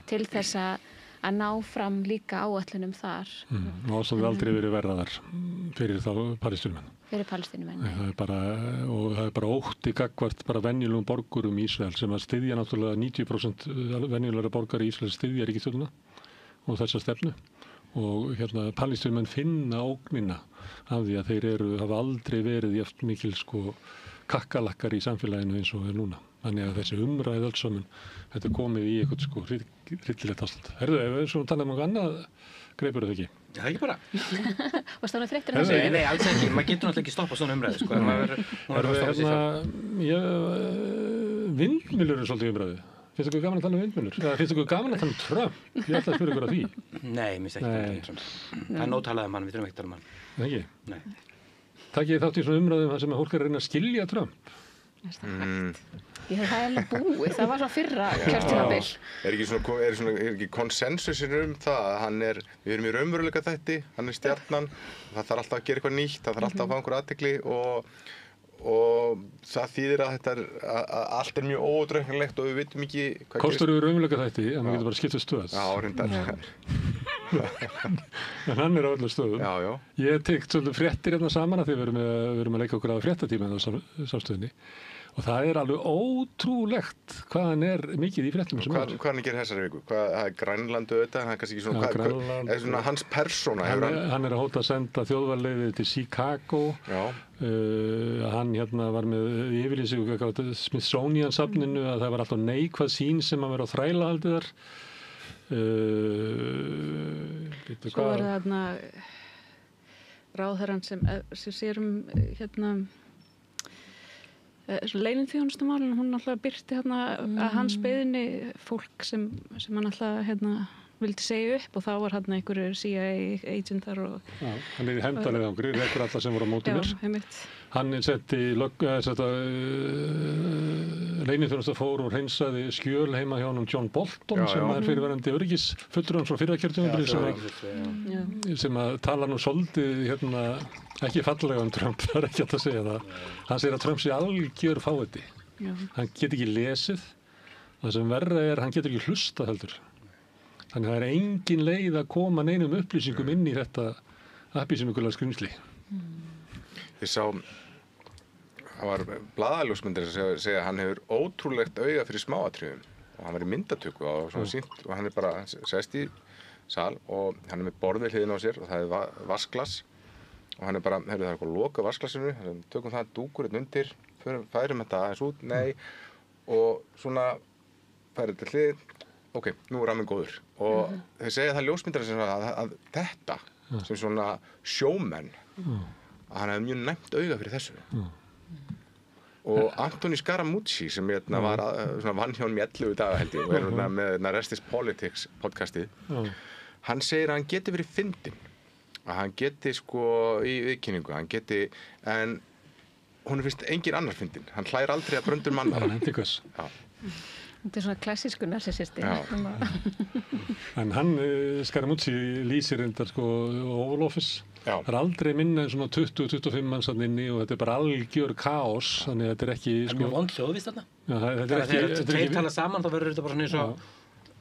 B: til þess að ná fram líka áætlunum þar.
A: Og það hefur aldrei verið verðaðar fyrir þá Palestínumenn.
B: Fyrir Palestínumenn.
A: Það er bara ótti gagnvart bara venjulegum borgurum í Ísrael sem að styðja náttúrulega 90% venjulegra borgar í Ísrael styðja ríkisstjórnina og þessa stefnu. Og Palestínumenn finna ógnina af því að þeir hafa aldrei verið jafn mikil kakkalakkar í samfélaginu eins og er núna. Þannig að þessi umræð alls saman, þetta er komið í eitthvað hryllilegt ástand. Herðu, ef við svona talaðum annað, greipur það ekki?
C: Það er ekki bara.
B: Og stána þreyttur þessu?
C: Nei, alls ekki. Maður getur náttúrulega ekki stoppað svona umræðu,
A: Vindmyllur er svolítið umræðu. Finnst ykkur gaman að tala um vindmyllur? Eða finnst ykkur gaman að tala um Trump? Ég ætla að spyrja ykkur að því.
C: Nei, mér finnst ekki að tala um Trump. Það er nóg um hann, við þurfum ekki að tala um hann.
A: Ekki?
C: Nei.
A: Takk ég þátt í svona umræðum þar sem fólk er að reyna að skilja Trump.
B: Ég hef það alveg búið, það var svona fyrra kjörtímabil.
D: Er ekki konsensusir það að við erum í raunveruleika þætti, hann er stjarnan, það þarf alltaf að gera eitthvað nýtt, það þarf alltaf að fá einhver athygli og það þýðir að allt er mjög óútreiknanlegt og við vitum ekki hvað
A: kostur eru raunveruleika þætti, en maður getur bara skipt stöð.
D: Já, reyndar.
A: En hann er á öllum stöðum.
D: Já.
A: Ég tekt svolítið fréttir saman að því við erum að leika okkur á fréttatíma en á samstöðinni. Og það er alveg ótrúlegt hvað hann er mikið í fréttum sem
D: Hvað hann gerir þessari viku? Það er Grænland auðvitað, hann er kannski ekki svona, er svona hans persóna?
A: Hann er að hóta að senda þjóðvarleiðið til Chicago. Hann var með yfirlýsingu Smithsonian safninu að það var alltaf neikvæð sýn sem að vera á þrælahaldið þar.
E: Svo var það þarna ráðherrann sem sér leyniþjónustumálin, hún alltaf birti að hans beiðni fólk sem hann alltaf vildi segja upp og þá var einhverjir CIA agentar og...
A: Já, hann er í hefndarleiðangri, rekur alla sem voru á móti mér.
E: Já, heimitt.
A: Hann setti leyniþjónusta fór og hreinsaði skjöl heima hjá honum John Bolton sem er fyrirverandi öryggisfulltrúi frá fyrra kjörtímabili sem að tala nú svolítið ekki fallega um Trump, það er ekki hægt að segja það. Hann segir að Trump sé algjör fáiði. Hann get ekki lesið. Það sem verra er, hann getur ekki hlustað heldur. Þannig að það er engin leið að koma neinum upplýsingum inn í þetta appelsínugular skrimsli.
D: Ég sá, það var blaðaljósmyndir að segja að hann hefur ótrúlegt auga fyrir smáatriðum og hann var í myndatöku og svona sýnt og hann er bara sest í sal og hann er með borð við hliðina á sér og það er vaskglas og hann er bara, það er eitthvað loka vaskglasinu, tökum það dúkur undir, færum þetta aðeins út, nei og svona færum þetta hlið, ok, nú er ramminn góður og þeir segja það ljósmyndar að þetta sem svona sjómenn að hann hefði mjög næmt auga fyrir þessu og Anthony Scaramucci sem var vann hjá hann í 11 daga held ég og er með Rest is Politics podcastið hann segir að hann geti verið fyndinn, að hann geti sko í viðkynningu, hann geti, en hún finnst engin annar fyndinn, hann hlær aldrei að bröndum mannar.
B: Þetta svona klassísku narsisisti.
A: En hann, Scaramucci, lýsir reyndar sko Oval Office. Það aldrei minna en svona 20-25 manns þarna inni og þetta bara algjör kaos, þannig að þetta ekki sko...
C: Það mjög vond hljóðvist þarna.
A: Þegar
C: tveir tala saman þá verður þetta bara svona eins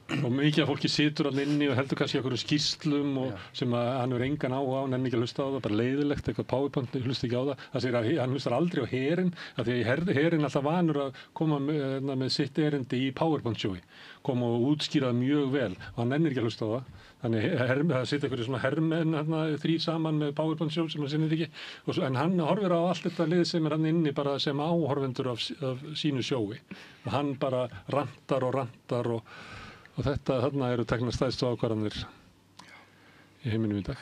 A: og mikið af fólki situr þarna inni og heldur kannski einhverju skýrslum og sem að hann engan áhuga á, nenni ekki að hlusta á það, bara leiðilegt, eitthvað PowerPoint, hlusta ekki á það. Það segir að hann hlustar aldrei á herinn, af því að herinn alltaf vanur að koma með sitt erindi í PowerPoint-sjói, koma og útskýra það mjög vel og hann nennir ekki að hlusta á það. Þannig það situr einhverju svona hermenn þrír saman með PowerPoint-sjó sem hann sinnir ekki, en hann horfir á allt þetta lið sem hann inni bara sem áhorfendur af sínu sjói og hann bara rantar og þetta, þarna eru teknar stæðstu ákvarðanir í heiminum í dag.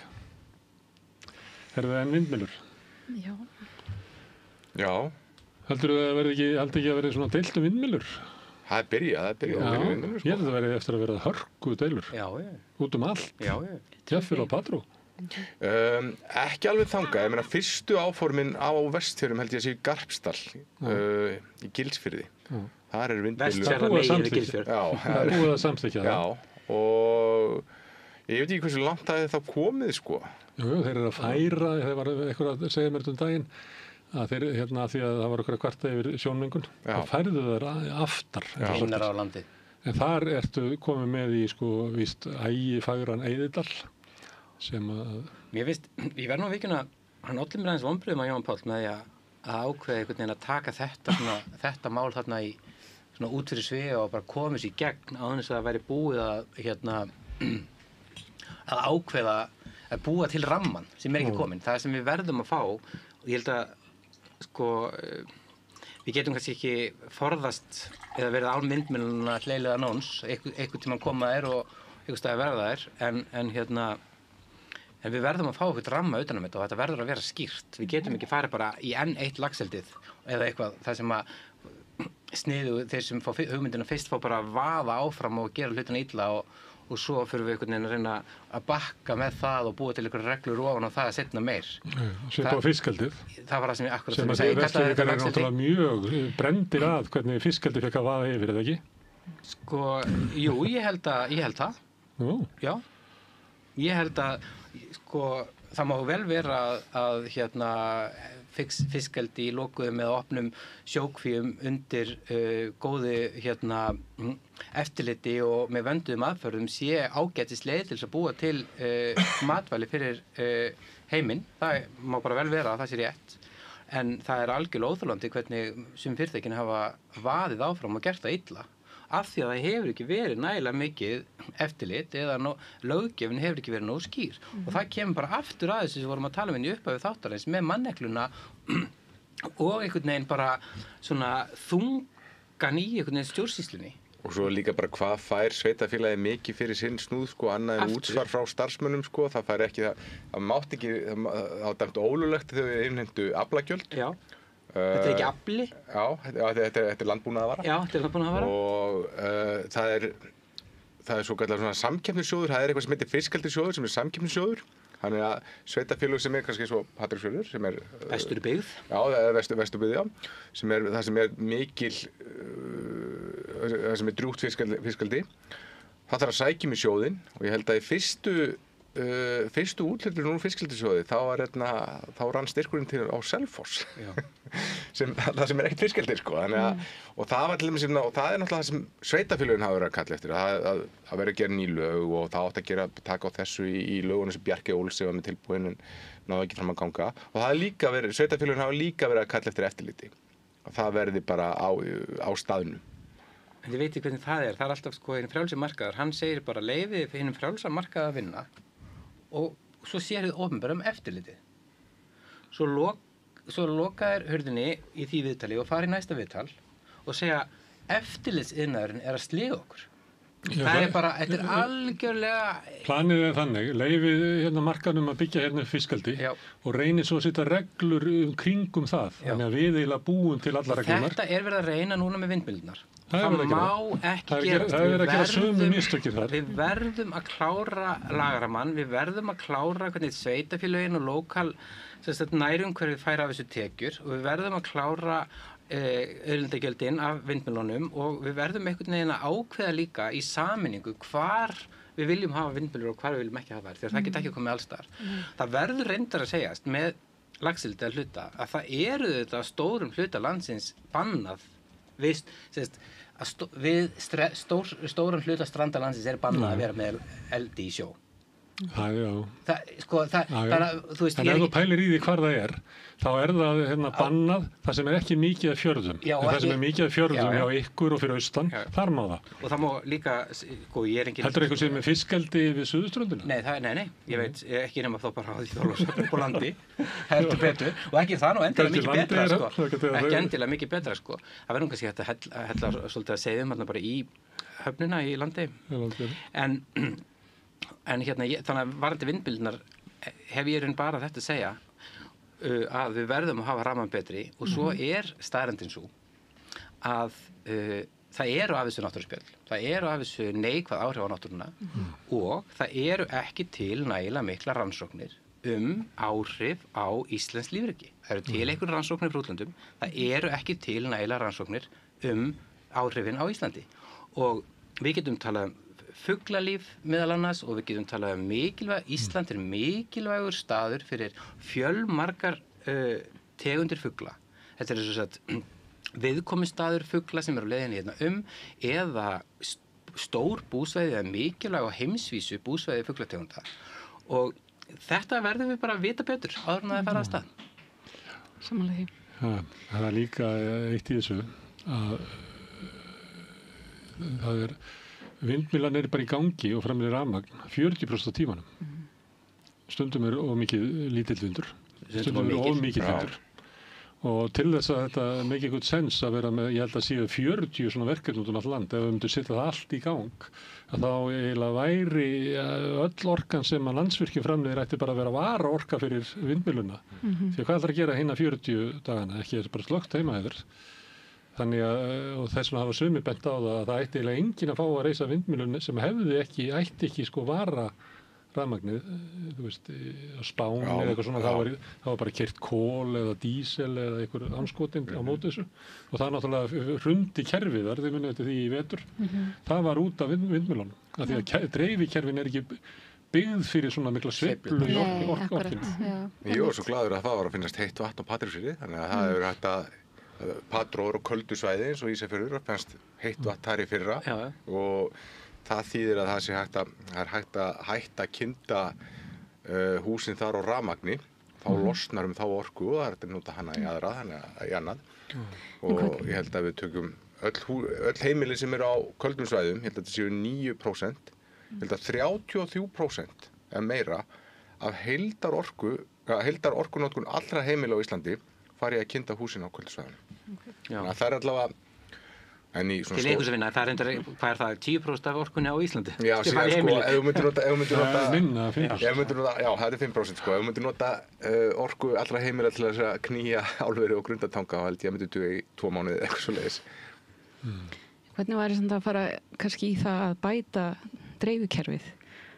A: Er það enn vindmyllur?
B: Já.
D: Já.
A: Heldurðu að verði ekki að vera svona deilt vindmyllur?
D: Það er byrjað vindmyllur, sko.
A: Ég held að það verði eftir að vera hörku deilur.
C: Já.
A: Út allt.
C: Já.
A: Tjeffur og Patró.
D: Ekki alveg þangað. Ég meina, fyrstu áformin á Vestfjörðum held ég að séu Garpsdal í Gilsfirði. Þar er vindmyllur.
A: Það er búið að samþykkja það.
D: Já, og ég veit ekki hversu langt það er þá komið, sko.
A: Jú, þeir eru að færa, þeir var eitthvað að segja mér daginn, að þeir, því að það var eitthvað kvarta yfir sjónmengun, þá færðu þeir aftar.
C: Einar á landi.
A: En þar ertu komið með í, sko, víst, Ægifagran Eyðidal, sem að...
C: Mér finnst, ég verð nú að vikuna, hann olli mér aðeins vonbrigðum á Jón Páll með því að ákveða einhvern veginn að taka þetta mál þarna í svona út fyrir svið og bara komið sér í gegn á þess að það væri búið að að ákveða að búa til ramman sem ekki komin. Það sem við verðum að fá og ég held að sko við getum kannski ekki forðast eða verið án vindmylluna hleiðilega nóns einhvern tímann koma þær og einhvers staðar verða þær en við verðum að fá eitthvað ramma utan þetta og þetta verður að vera skýrt. Við getum ekki farið bara í enn eitt lagseldið eða eitthvað það sem að sniðu þeir sem fá hugmyndina fyrst fá bara að vaða áfram og gera hlutina illa og svo fyrir við einhvern veginn að reyna að bakka með það og búa til einhverjar reglur ofan á það að setna meir.
A: Svipað á fiskeldið.
C: Það var það sem ég akkurat
A: sem að segja Vestfirðingar er náttúrulega mjög brendir að hvernig fiskeldið fekk að vaða yfir, er það ekki?
C: Sko, jú, ég held það. Já. Ég held að sko, það má vel vera að fiskeldi í lokuðum eða opnum sjókvíum undir góði eftirliti og með vönduðum aðferðum sé ágætis leið til að búa til matvæli fyrir heiminn. Það má bara vel vera að það sé rétt. En það er algjörlega óþolandi hvernig sem fyrirtækin hafa vaðið áfram og gert það illa. Af því að það hefur ekki verið nægilega mikið eftirlit eða löggjöfin hefur ekki verið nógu skýr. Og það kemur bara aftur að þessu sem vorum að tala um í upphafi þáttarins með mannekluna og einhvern veginn bara svona þungan í einhvern veginn stjórnsýslunni.
D: Og svo líka bara hvað fær sveitarfélagið mikið fyrir sinn snúð, sko, annað en útsvar frá starfsmönnum, sko, það fær ekki það mátt ekki, það var dæmt ólöglegt þegar við innheimtu aflagjöld.
C: Já. Þetta er ekki afli?
D: Já, þetta er landbúnaðarvara.
C: Já, þetta er landbúnaðarvara.
D: Og það er svo kallar svona samkeppnissjóður, það er eitthvað sem heitir fiskeldissjóður sem er samkeppnissjóður. Þannig að sveitarfélög sem er kannski svo Patreksfjörður sem er
C: Vesturbyggð.
D: Já, það er Vesturbyggð, já. Það sem er mikil, það sem er drjúgt fiskeldi. Það þarf að sækja í sjóðinn og ég held að í fyrstu úthlutun úr fiskeldissjóði þá rann styrkurinn til á Selfoss það sem er ekkert fiskeldi, sko. Og það var til dæmis og það er náttúrulega það sem sveitarfélögin hafa verið að kalla eftir að vera að gera ný lög og það átt að taka á þessu í lögunum sem Bjarki Ólafs var með tilbúin en náðu ekki fram að ganga og það er líka verið, sveitarfélögin hafa líka verið að kalla eftir eftirliti og það verði bara á staðnum.
C: En þið veitir hvernig það er alltaf sko hinn frjálsi markaður, hann segir bara leyfið fyrir hinn frjálsa markað að vinna og svo sér þið opinbera eftirlitið. Svo loka þér hurðinni í því viðtali og fara í næsta viðtal og segja eftirlitsiðnaðurinn er að sliga okkur. Það er bara, þetta er algjörlega...
A: Planið er þannig, leifið hérna markanum að byggja hérna fiskeldi og reynir svo að setja reglur kringum það. Þannig að við eiginlega búum til allar reglunar.
C: Þetta er verið að reyna núna með vindmyllunar.
A: Það má
C: ekki gera.
A: Það er verið að gera sömu mistökir þar.
C: Við verðum að klára lagaramann, við verðum að klára hvernig sveitafélögin og lokal nærumhverfið færa af þessu tekjur og við verðum að klára auðlindagjöldin af vindmyllunum og við verðum einhvern veginn að ákveða líka í sameiningu hvar við viljum hafa vindmyllur og hvar við viljum ekki hafa þær, þegar það get ekki komið alls staðar. Það verður reyndar að segjast með laxeldi að hluta að það eru þetta stórum hluta landsins bannað stórum hluta stranda landsins er bannað að vera með eldi í sjó.
A: Já.
C: Þú veist,
A: en ef þú pælir í því hvar það er, þá er það hérna bannað það sem er ekki mikið af fjörðum. Það sem er mikið af fjörðum hjá ykkur og fyrir austan, þar má það.
C: Og það má líka, ég er engin...
A: Heldur eitthvað sem er fiskeldi við suðurströndina?
C: Nei, ég veit ekki nema þá bara á því þjóðlóðsöfn og landi, heldur betur, og ekki það nú endilega mikið betra, ekki endilega mikið betra, Það verður kannski hægt að hella svolítið að segja bara í höfnina í landi, en hérna, þannig að varandi vindmyllunar hef ég bara þetta að segja að við verðum að hafa ramman betri og svo er staðreyndin sú að það eru af þessu náttúruspjöll, það eru af þessu neikvæð áhrif á náttúruna og það eru ekki til nægilega mikla rannsóknir áhrif á íslenskt lífríki. Það eru til einhverjum rannsóknir frá útlöndum, það eru ekki til nægilega rannsóknir áhrifin á Íslandi og við getum talað fuglalíf meðal annars og við getum talað Ísland er mikilvægur staður fyrir fjölmargar tegundir fugla. Þetta er eins og sagt viðkomustaður fugla sem eru á leiðinni hérna eða stór búsvæði eða mikilvæg á heimsvísu búsvæði fuglategunda og þetta verðum við bara að vita betur áður en það fara af stað.
E: Samanlega því.
A: Það er líka eitt í þessu að það er vindmyllan er bara í gangi og framleiðir rafmagn 40% af tímanum. Stundum er of mikið lítill vindur, stundum er of mikið vindur. Og til þess að þetta make good sense að vera með, ég held að séu 40 svona verkefni út um allt land, ef við myndum setja það allt í gang, að þá eiginlega væri öll orkan sem að Landsvirkjun framleiðir ætti bara að vera vara orka fyrir vindmylluna. Því að hvað ætlar að gera hina 40 dagana? Ekki er bara slökkt heima yfir. Þannig að, og þess vegna hafa sumir bent á það að það ætti eiginlega enginn að fá að reisa vindmyllunni sem ætti ekki vara rafmagnið, þú veist, á Spáni eða eitthvað svona, það var bara keyrt kol eða dísel eða einhver anskotin á móti þessu og það náttúrulega hrundi kerfið þar, þið munið eftir því í vetur, það var út af vindmyllunum, af því að dreifikerfin er ekki byggð fyrir svona mikla sveiflu í orkinu.
D: Ég var svo glaður að það var að finnast heitt vatn á Patreksfirði, þannig að það hefur hægt að Patróður og köldu svæði eins og Ísafjörður fannst heitt vatn þar í fyrra og það þýðir að það er hægt að hætta að kynda húsin þar á rafmagni, þá losnar þá orku og það er að nota hana í aðra, í annað og ég held að við tökum öll heimili sem eru á köldum svæðum, ég held að þetta séu 9%, ég held að 33% eða meira af heildarorkunotkun allra heimila á Íslandi fari að kynda húsin á köldusvæðunum. Þannig að það er allavega
C: til einhvers að vinna, það er hvað er það, 10% af orkunni á Íslandi?
D: Já, síðan ef þú myndir nota
A: minna, 5%.
D: Já, það er 5%, ef þú myndir nota orku allra heimila til þess að knýja álveri og Grundartanga, þá held ég að myndir duga í 2 mánuði eitthvað svoleiðis.
E: Hvernig væri þetta að fara kannski í það að bæta dreifikerfið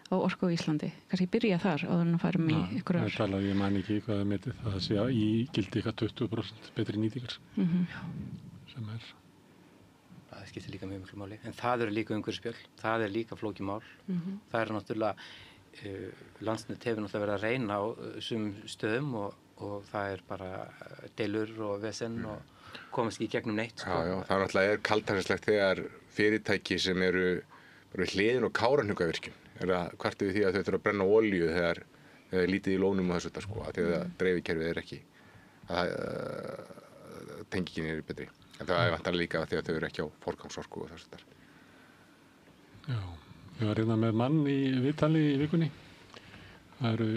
E: á orku á Íslandi? Kannski byrja þar áður en að fara í ykkur ár?
A: Ég man ekki hvað það metið, það sé að í gildi eitthvað 20% betri nýtingar sem er.
C: Það skiptir líka mjög miklu máli, en það eru líka umhverfisspjöll, það er líka flókið mál. Það er náttúrulega, Landsnet hefur náttúrulega verið að reyna á sumum stöðum og það er bara deilur og vesen og komast ekki í gegnum neitt.
D: Já, það náttúrulega kaldhæðislegt þegar fyrirtæki sem eru bara við hliðin og Kárahnjúkavirkjun er að kvarta við því að þau þurfa að brenna olíu þegar lítið í lónum og þessu af því að dreifikerfið er ekki, tengingin er betri. En það er vantarlega líka því að þau eru ekki á forgangsorku og þessu þar.
A: Já, ég var með mann í viðtali í vikunni. Það eru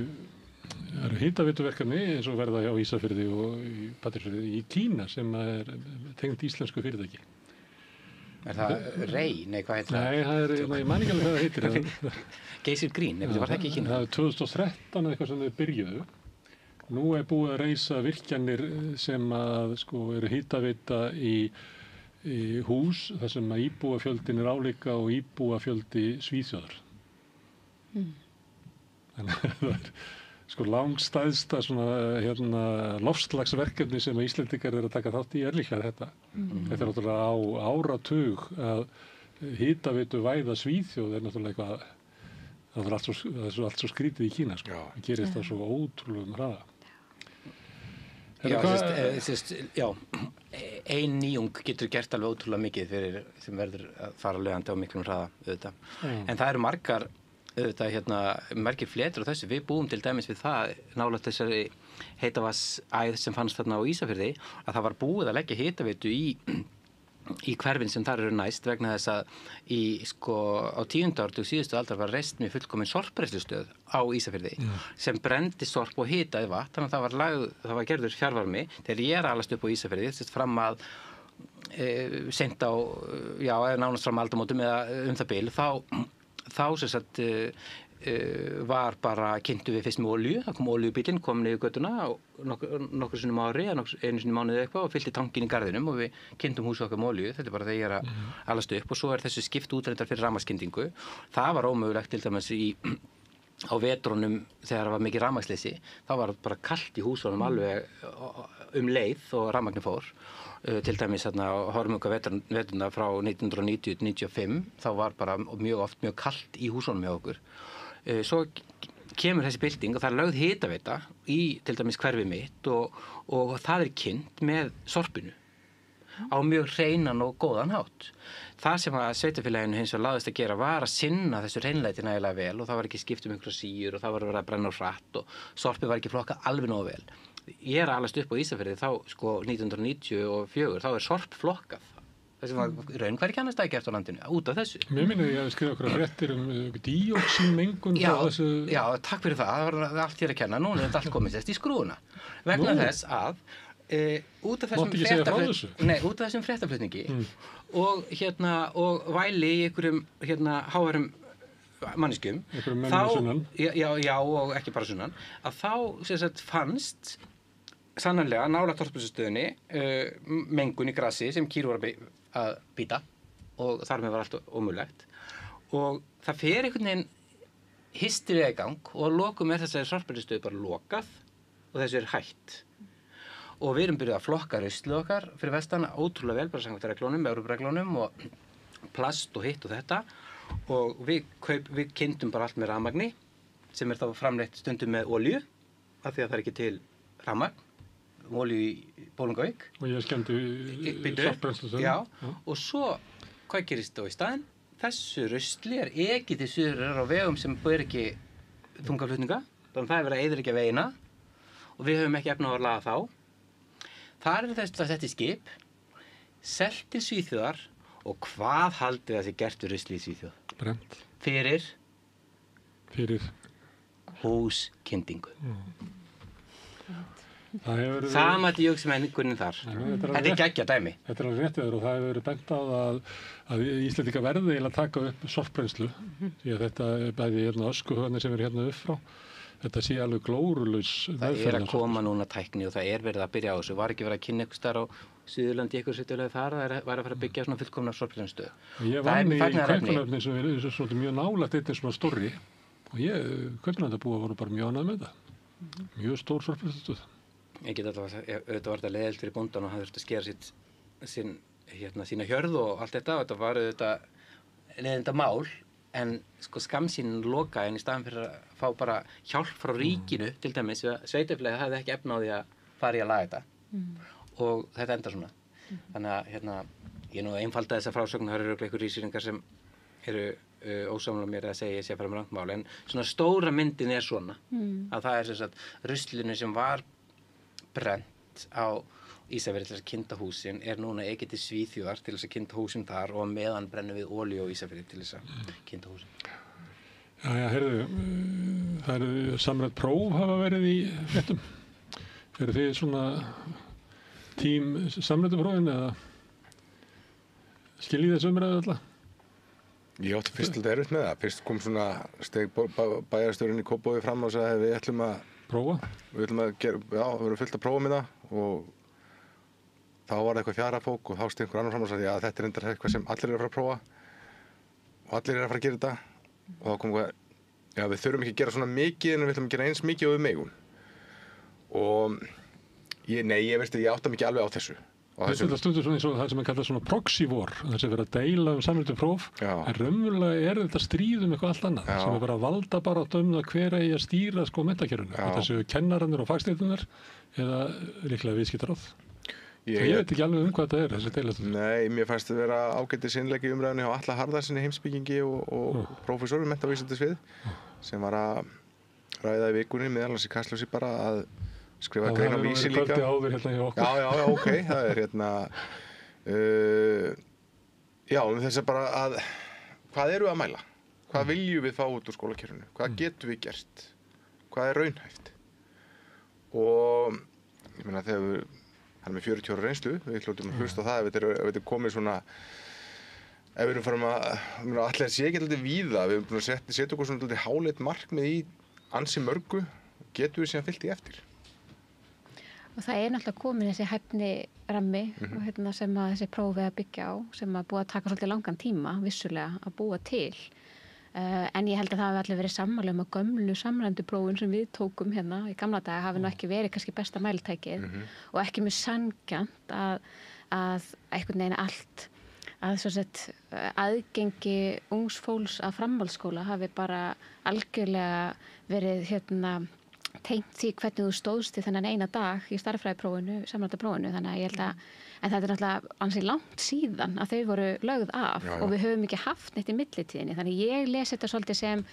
A: hitaveituverkefni eins og verða á Ísafirði og í Patreksfirði í Kína sem er tengd íslensku fyrirtæki.
C: Er það Rey? Nei, hvað heitir það?
A: Nei, ég man ekki alveg hvað það heitir.
C: Geysir Green, var það ekki í Kína?
A: Það 2013 eitthvað sem þau byrjuðu. Nú búið að reisa virkjanir sem að eru hitaveita í hús þar sem að íbúafjöldin álíka og íbúafjöldi Svíþjóðar. Þannig að það langstæðsta loftslagsverkefni sem Íslendingar eru að taka þátt í líka þetta. Þetta náttúrulega á áratug að hitaveitu væða Svíþjóð náttúrulega eitthvað, það er allt svo skrítið í Kína, það gerist það svo ótrúlegum hraða.
C: Já, ein nýjung getur gert alveg ótrúlega mikið sem verður að fara lögandi á miklum hraða, auðvitað. En það eru margir fletir á þessu. Við búum til dæmis við það nálægt þessari heitavatnsæð sem fannst þarna á Ísafirði að það var búið að leggja hitaveitu í hverfin sem þar eru næst vegna þess að á 10. áratug síðustu aldar var reist með fullkomin sorpbrennslustöð á Ísafirði sem brendi sorp og hitaði vatn, þannig að það var gerður fjarvarmi. Þegar ég alast upp á Ísafirði, fram að seint á, nánast fram aldamótum eða það bil, þá sem sagt var bara kynntu við fyrst með olíu. Það kom olíubílinn, kom niður götuna nokkur sinnum á ári, einu sinni mánuði eitthvað og fyllti tankinn í garðinum og við kynntum húsið okkar með olíu. Þetta bara þegar ég að alast upp og svo þessu skipt útrendar fyrir rafmagnskyndingu. Það var ómögulegt til dæmis á vetrunum þegar það var mikið rafmagnsleysi. Þá var bara kalt í húsunum alveg leið og rafmagnin fór. Til dæmis á hörmunga veturna frá 1990-95 þá var bara mjög oft mjög kalt í húsunum hjá okkur. Svo kemur þessi bylting og það lögð hitaveita í til dæmis hverfi mitt og það kynnt með sorpinu á mjög hreinan og góðan hátt. Það sem að sveitarfélaginu hins vegar láðist að gera var að sinna þessu hreinlæti nægilega vel og það var ekki skipt einhverjar síur og það var verið að brenna hratt og sorpið var ekki flokkað alveg nógu vel. Ég alast upp á Ísafirði þá 1994 þá sorp flokkað. Það sem var raun hvergi annars staðar gert á landinu út af þessu.
A: Mér minnir ég að skrifa okkur fréttir díoxínmengun frá þessu. Já,
C: takk fyrir það. Það var allt hér að kenna. Núna þetta allt komið sérst í skrúfuna. Vegna þess að út af þessum fréttaflutningi og væli í einhverjum háværum manneskjum já og ekki bara sunnan að þá sem sagt fannst sannarlega nálægt þorpsbústöðinni mengun í grassi sem kýr voru að bíta og þar með var allt ómögulegt og það fer einhvern veginn hystería í gang og að lokum þessari sorpbrennslustöð bara lokað og þessu hætt og við erum byrjuð að flokka ruslið okkar fyrir vestan ótrúlega vel bara samkvæmt reglunum, Evrópureglunum og plast og hitt og þetta og við kynntum bara allt með rafmagni sem þá framleitt stundum með olíu af því að það ekki til rafmagn olíu í Bolungarvík
A: og ég skemmti sorpbrennslustöð
C: og svo hvað gerist þá í staðinn? Þessu rusli ekið til suður á vegum sem ber ekki þungaflutninga þannig að það verið að eyðileggja vegina og við höfum ekki efni á að laga þá þar þetta skip selt til Svíþjóðar og hvað haldið það sé gert við rusli í Svíþjóð?
A: Brennt.
C: Fyrir húskyndingu.
A: Sama
C: díoxínmengunin þar. Þetta geggja dæmi.
A: Þetta alveg rétt og það hefur verið bent á að Íslendingar verði eiginlega að taka upp sorpbrennslu því að þetta bæði öskuhöfnir sem eru upp frá. Þetta sé alveg glórulaus
C: meðferð. Það að koma núna tækni og það verið að byrja á þessu. Var ekki verið að kynna eitthvað starf á Suðurlandi ykkur sveitarfélagi þar það var að fara að byggja svona fullkomna sorpbrennslustöð.
A: Ég vann í Kaupmannahöfn sem er svolítið mjög nálægt einnig svona stórri og Kaupmannahöfnarbúar voru bara mjög ánægð með það. Mjög stór sorpbrennslustöð.
C: Ég get alltaf auðvitað var þetta leiðilt fyrir bóndan og hann þurfti að skera sína hjörð og allt þetta og þetta var auðvitað leiðinda mál en skammsýnin loka en í staðan fyrir að fá bara hjálp frá ríkinu til dæmis sveitarfélagið hafði ekki efni á því að fara í að laga þetta og þetta endar svona þannig að ég nú einfalda þessa frásögn það eru einhverjir rýsýringar sem eru ósamlega mér að segja ég sé að fara með rangt mál en svona stóra myndin svona að það sem sagt ruslinu sem var brennt á Ísafirði til þess að kynda húsin núna ekki til Svíþjóðar til þess að kynda húsin þar og meðan brennum við olíu á Ísafirði til þess að kynda húsin.
A: Heyrðu, það samrætt próf hafa verið í fréttum. Fyrir þið svona tím samrættuprófin eða Skiljið þessu umræðu alltaf?
D: Ég átti fyrst alltaf erfitt með það. Fyrst kom svona steg bæjarstjórinn í Kópavogi fram og sagði við ætlum að
A: prófa.
D: Við ætlum að gera, já, við erum fullt að prófa með það og þá var það eitthvað fjarafók og þá steg einhver annar fram og sagði að þetta reyndar eitthvað sem allir að fara að prófa og allir að fara að gera þetta og þá kom eitthvað, já við þurfum ekki að gera svona mikið en við ætlum að gera eins mikið og við megum og ég veist að ég átta mikið alveg á þessu.
A: Þetta stundur svona eins og það sem kallað svona proxy war, það sem verið að deila samræmdu próf, en raunverulega þetta stríð eitthvað allt annað, sem bara valda bara á það hver eigi að stýra menntakerfinu, þetta séu kennararnir og fagstéttirnar eða líklega viðskiptaráð. Ég veit ekki alveg hvað þetta þessi deilastund.
D: Nei, mér fannst það vera ágætis innlegg í umræðunni á Atla Harðarsinni heimspekingi og prófessor við menntavísindasvið sem var að ræða í vikunni meðal annars í Kastljósi bara að skrifa grein á Vísi líka.
A: Það áður hérna hjá okkur.
D: Já, ok, það hérna já, þess að bara að hvað eru að mæla? Hvað viljum við fá út úr skólakerfinu? Hvað getum við gert? Hvað raunhæft? Og ég meina þegar hann með 40 ára reynslu, við hljótum að hlusta á það ef þetta komið svona ef við erum farum að allir sé ekki alltaf víða, við erum búin að setja okkur svona alltaf háleit markmið í ansi mörgu, getum við síðan fyllt í eftir.
B: Og það náttúrulega komin þessi hæfni rammi og sem að þessi prófi að byggja á, sem að búa að taka svolítið langan tíma, vissulega, að búa til. En ég held að það hafi allir verið sammála að gömlu samræmdu prófin sem við tókum hérna í gamla daga hafi nú ekki verið kannski besta mæltækið og ekki mjög sanngjarnt að einhvern veginn allt að svo sett aðgengi ungs fólks að framhaldsskóla hafi bara algjörlega verið tengt því hvernig þú stóðst í þennan eina dag í stærðfræðiprófinu, samræmda prófinu, þannig að ég held að en þetta náttúrulega ansi langt síðan að þau voru lögð af og við höfum ekki haft neitt í millitíðinni, þannig ég les þetta svolítið sem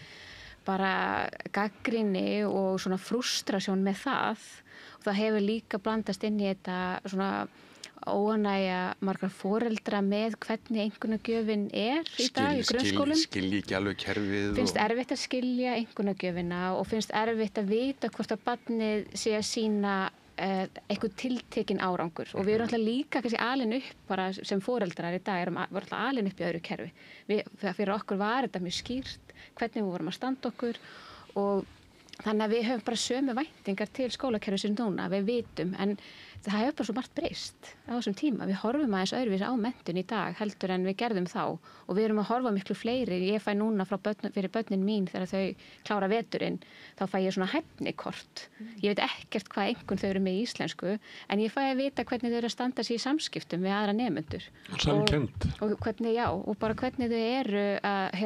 B: bara gagnrýni og svona frústrasjón með það og það hefur líka blandast inn í þetta svona óánægja margar foreldra með hvernig einkunnagjöfin í dag í grunnskólum.
D: Skilji ekki alveg kerfið.
B: Finnst erfitt að skilja einkunnagjöfina og finnst erfitt að vita hvort að barnið sé að sýna eitthvað tiltekin árangur og við erum alltaf líka kannski alin upp bara sem foreldrar í dag vorum alltaf alin upp í öðru kerfi. Fyrir okkur var þetta mjög skýrt hvernig við vorum að standa okkur og þannig að við höfum bara sömu væntingar til skólakerfisins núna, við vitum, en það hefur bara svo margt breyst á þessum tíma. Við horfum aðeins öðruvísi á menntun í dag heldur en við gerðum þá og við erum að horfa miklu fleiri. Ég fæ núna fyrir börnin mín þegar þau klára veturinn, þá fæ ég svona hæfnikort. Ég veit ekkert hvað einhvern þau eru með í íslensku, en ég fæ að vita hvernig þau eru að standa sig í samskiptum við aðra nemendur. Og hvernig, og bara hvernig þau eru að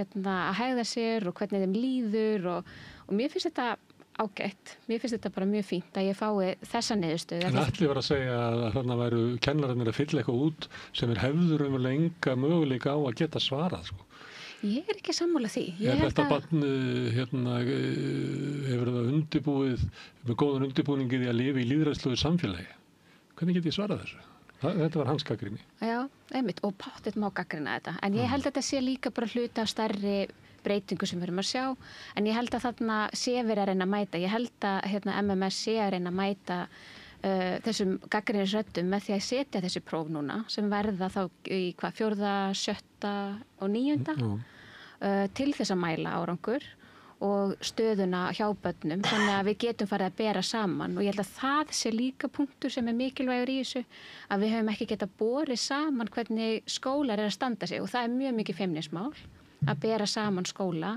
B: hegða sér og hvernig þeim líður og mér finnst þetta ágætt. Mér finnst þetta bara mjög fínt að ég fái þessa niðurstöðu.
A: En allir var að segja að þarna væru kennararnir að fylla eitthvað út sem hefður enga möguleika á að geta svarað, sko.
B: Ég ekki sammála því.
A: Þetta barn hefur það undirbúið með góðan undirbúningi því að lifa í lýðræðislegu samfélagi. Hvernig get ég svarað þessu? Þetta var hans gagnrýni. Já,
B: einmitt, og pottet má gagnrýna þetta. En ég held að þetta sé líka bara hluti af stærri breytingu sem við erum að sjá, en ég held að þarna sé verið að reyna að mæta. Ég held að MMS sé að reyna að mæta þessum gagnrýnisröddum með því að setja þessi próf núna sem verða þá í 4., 7. og 9. Til þess að mæla árangur og stöðuna hjá börnum, þannig að við getum farið að bera saman og ég held að það sé líka punktur sem mikilvægur í þessu, að við höfum ekki getað borið saman hvernig skólar að standa sig og það mjög mikið feimnismál að bera saman skóla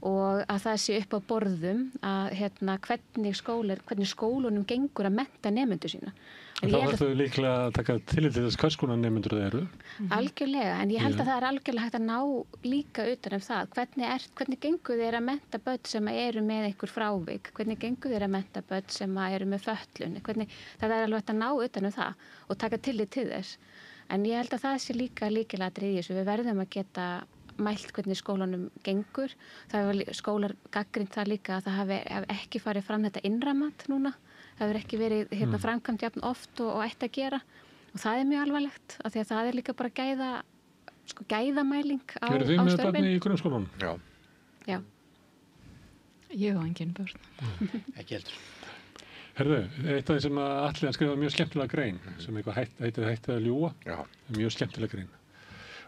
B: og að það sé upp á borðum að hvernig skólunum gengur að mennta nemendur sína.
A: Þá þarf þau líklega að taka tillit til þess hvers konar nemendur það eru.
B: Algjörlega, en ég held að það algjörlega hægt að ná líka utan það. Hvernig gengur þeir að mennta börn sem eru með einhver frávik? Hvernig gengur þeir að mennta börn sem eru með fötlun? Það alveg hægt að ná utan það og taka tillit til þess. En ég held að það sé líka lykilatriði í þessu. Við verðum að geta mælt hvernig skólanum gengur. Það hefur skólar gagnrýnt það líka að það hef ekki farið fram þetta innramat núna. Það hefur ekki verið framkvæmt jafn oft og ætti að gera. Og það mjög alvarlegt, af því að það líka bara gæðamæling á störfin.
A: Eru þið með barni í grunnskólanum?
B: Já.
E: Ég á engin börn.
C: Ekki heldur.
A: Herðu, eitt af því sem Atli skrifaði mjög skemmtilega grein, sem eitthvað heitir Hættið að ljúga, mjög skemmtilega grein.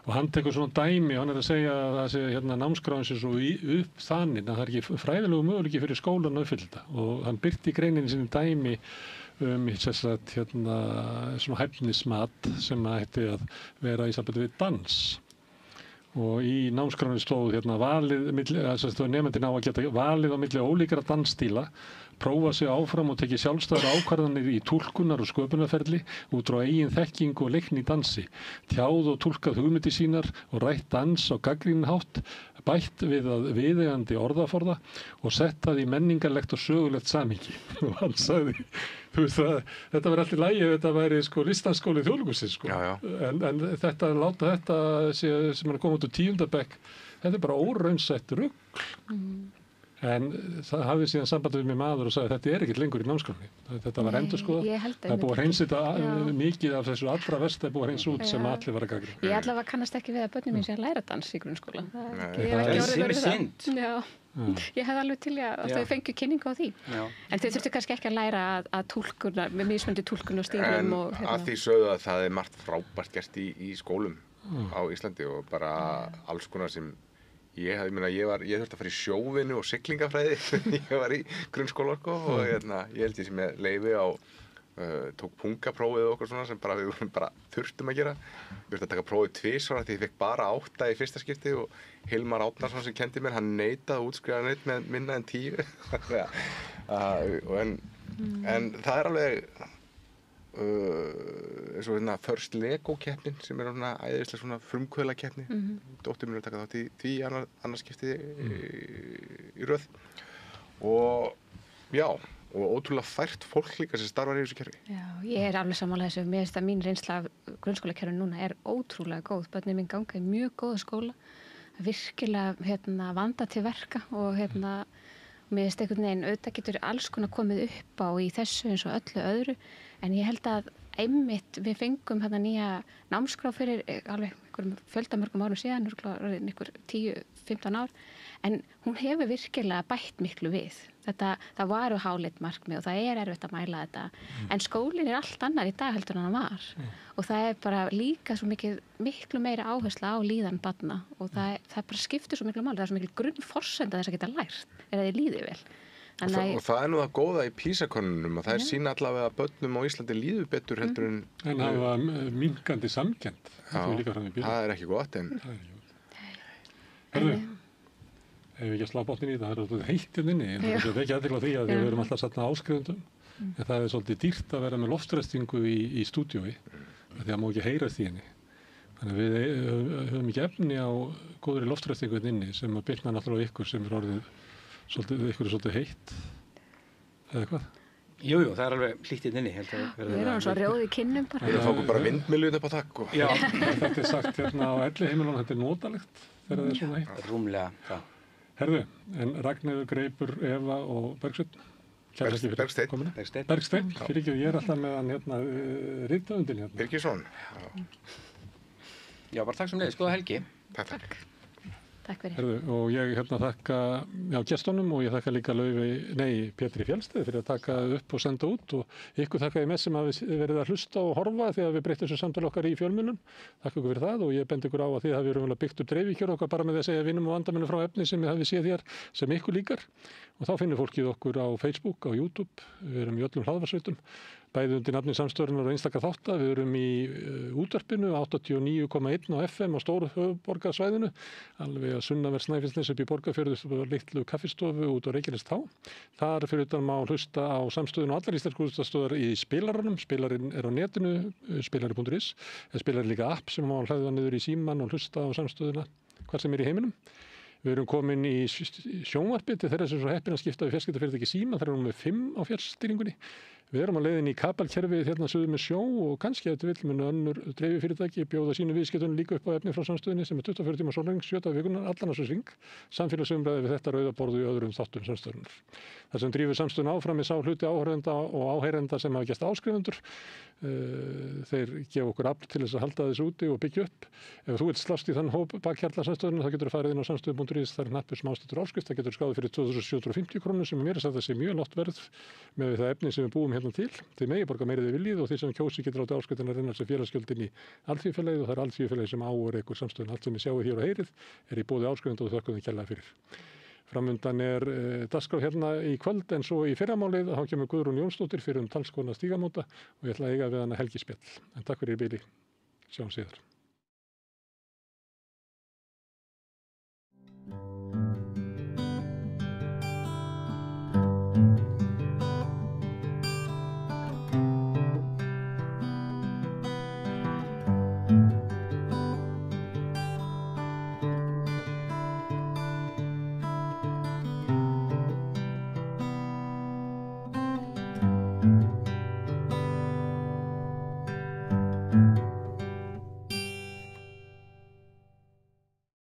A: Og hann tekur svona dæmi, hann að segja að það sé námskráin sé svo upp þannig að það ekki fræðilegu möguleiki fyrir skólan að uppfylla þetta. Og hann birti í greininni sinni dæmi svona hæfnismat sem ætti að vera í sambandi við dans. Og í námskráinu stóð nefndin á að geta valið á milli ólíkra dansstíla, prófa sig áfram og tekið sjálfstæðar ákvarðanir í túlkunar og sköpunarferli út frá eigin þekkingu og leikni í dansi, tjáð og túlkað hugmyndir sínar og rætt dans á gagnrýninn hátt, bætt við að viðeigandi orðaforða og sett það í menningarlegt og sögulegt samhengi. Og hann sagði, þetta var allt í lagi ef þetta væri listaskóli Þjóðleikhússins en þetta láta þetta sem er komið út úr 10. bekk, þetta er bara óraunsætt rugl. En það hafði síðan samband við mig maður og sagði þetta er ekkert lengur í námskránni. Þetta var endurskoðað. Það er búið að hreinsa þetta mikið af þessu allra versta er búið að hreinsa út sem allir var að gagnrýna.
B: Ég allavega kannast ekki við að börnum mín sé að læra dans í grunnskóla.
C: Það er synd.
B: Ég hefði alveg til að þau fengju kynningu á því. En þau þurftu kannski ekki að læra að túlkuna, með mismunandi túlkun og stílum.
D: En að því sögðu að það er margt frábært gert í skólum á Íslandi og bara alls konar sem ég þurfti að fara í sjóvinnu og siglingafræði ég var í grunnskóla og ég held ég sem með leyfi á tók pungaprófið og okkur svona sem við bara þurftum að gera. Ég þurfti að taka prófið 2 svona því ég fekk bara 8 í fyrsta skipti og Hilmar Átnarsson sem kendi mér, hann neitaði að útskrifa neitt með minna en 10 en það er alveg eins og First Lego keppnin sem er æðislega svona frumkvöðla keppni. Dóttir mín er að taka þátt í því annars skipti í röð og ótrúlega fært fólk líka sem starfar í þessu kerfi.
B: Já, ég er alveg sammála þessu. Mér finnst að mín reynsla af grunnskólakerfinu núna er ótrúlega góð. Börnin mín ganga í mjög góða skóla, virkilega vanda til verka og mér finnst einhvern veginn, auðvitað getur alls konar komið upp á í þessu eins og öllu öðru, en ég held að einmitt við fengum nýja námskrá fyrir alveg einhverjum fjöldamörgum árum síðan, einhver 10-15 ár, en hún hefur virkilega bætt miklu við. Það varu háleit markmið og það er erfitt að mæla þetta, en skólinn er allt annar í dag heldur en hann var og það er bara líka svo miklu meira áhersla á líðan barna og það bara skiptir svo miklu máli, það er svo miklu grunnforsenda þess að geta lært, að þið líði vel.
D: Og það er nú það góða í PISA-könnunum að það er sína allavega að börnum á Íslandi líður betur heldur en
A: það var minnkandi samkennd.
D: Það er ekki gott en
A: Herðu, ef við ekki að slá botnin í það er svolítið heitt inni, en það er ekki aðeins því að við erum alltaf satt áskrifundum, en það er svolítið dýrt að vera með loftræstingu í stúdíói, því að má ekki heyrast í henni. Þannig að við höfum ekki efni á góðri loftræstingu inni sem að bitna náttúrulega ykkur sem er orðið svolítið heitt, eða hvað?
C: Jú, það er alveg hlýttinn inni.
B: Við erum svo rjóði kinnum bara.
D: Við fáum bara vindmyllun upp á takk.
A: Já, þetta er sagt á elliheimilunum, þetta er notalegt þegar það er svona heitt.
C: Rúmlega, það.
A: Herðu, en Ragnheiður, Greipur, Eva og Bergsteinn. Bergsteinn, fyrir ekki, ég er alltaf með hann rithöfundinn
D: Birgisson.
C: Já, bara takk sem leiðis, góða helgi.
D: Takk.
B: Takk fyrir.
A: Herðu, og ég þakka gestunum og ég þakka líka Pétri Fjallsteð fyrir að taka upp og senda út og ykkur þakka ég með sem hafi verið að hlusta og horfa þegar við breyttum þessu samtali okkar í fjölmiðlum. Þakka ykkur fyrir það og ég bendi ykkur á að þið hafið raunverulega byggt upp dreifikjör okkar bara með að segja vinum og vandamönnum frá efni sem þið hafið séð hér sem ykkur líkar og þá finnir fólkið okkur á Facebook, á YouTube, við erum í öllum hlaðvarpssveitum. Bæði undir nafni Samstöðurinnar og einstaka þátta. Við erum í útvarpinu 89,1 á FM á stóru höfuðborgarsvæðinu, alveg að sunnanvert Snæfellsnes upp í Borgarfjörðu litlu kaffistofu út á Reykjanestá. Þar fyrir utan má hlusta á Samstöðun og allar íslensku útvarpsstöðvar í spilaranum. Spilarinn er á netinu, spilari.is. Það spilar líka app sem má hlaða niður í símann og hlusta á Samstöðuna hvar sem er í heiminum. Við erum komin í sjónvarpi til þeirra sem svo heppin að skipta við fjarskiptafyrirtæki Síma, þar erum við 5 á fjarstýringunni. Við erum að leiðin í kabelkerfið suður með sjó og kannski ef við viljum önnur dreififyrirtæki bjóða sínu viðskiptunum líka upp á efni frá Samstöðunni sem er 24 tíma sólarhrings 7 daga vikunar allan á þessu hring. Samfélagsumræði við þetta rauða borðu í öðrum þáttum Samstöðunnar. Það sem drífur Samstöðun áfram er sá hluti áhorfenda og áheyrenda sem hafa gert áskrifendur. Þeir gefa okkur afl til þess að halda þessu úti og byggja upp. Ef þú vilt slást í þann hóp bakhjarla Samstöðunnar þá getur þú farið inn á samstöðu.is, þar er hnappur smástættur áskrift, það getur skráð fyrir 2750 krónur sem mér er sagt að sé mjög lágt verð með það efni sem við búum hérna til. Þið megi borga meira þið viljið og þið sem kjósi getur átt áskriftin að renna sér félagsgjöldin í alþýðufélagið og það er alþýðufélagið sem á og rekur samstöðun. Allt sem ég sjáu hér og heyrið í boði áskrifenda og þökkum þið kærlega fyrir. Framundan dagskrá hérna í kvöld en svo í fyrramálið þá kemur Guðrún Jónsdóttir fyrir talskona Stígamóta og ég ætla að eiga við hana Helgi Spjall. En takk fyrir í bili. Sjáum síðar.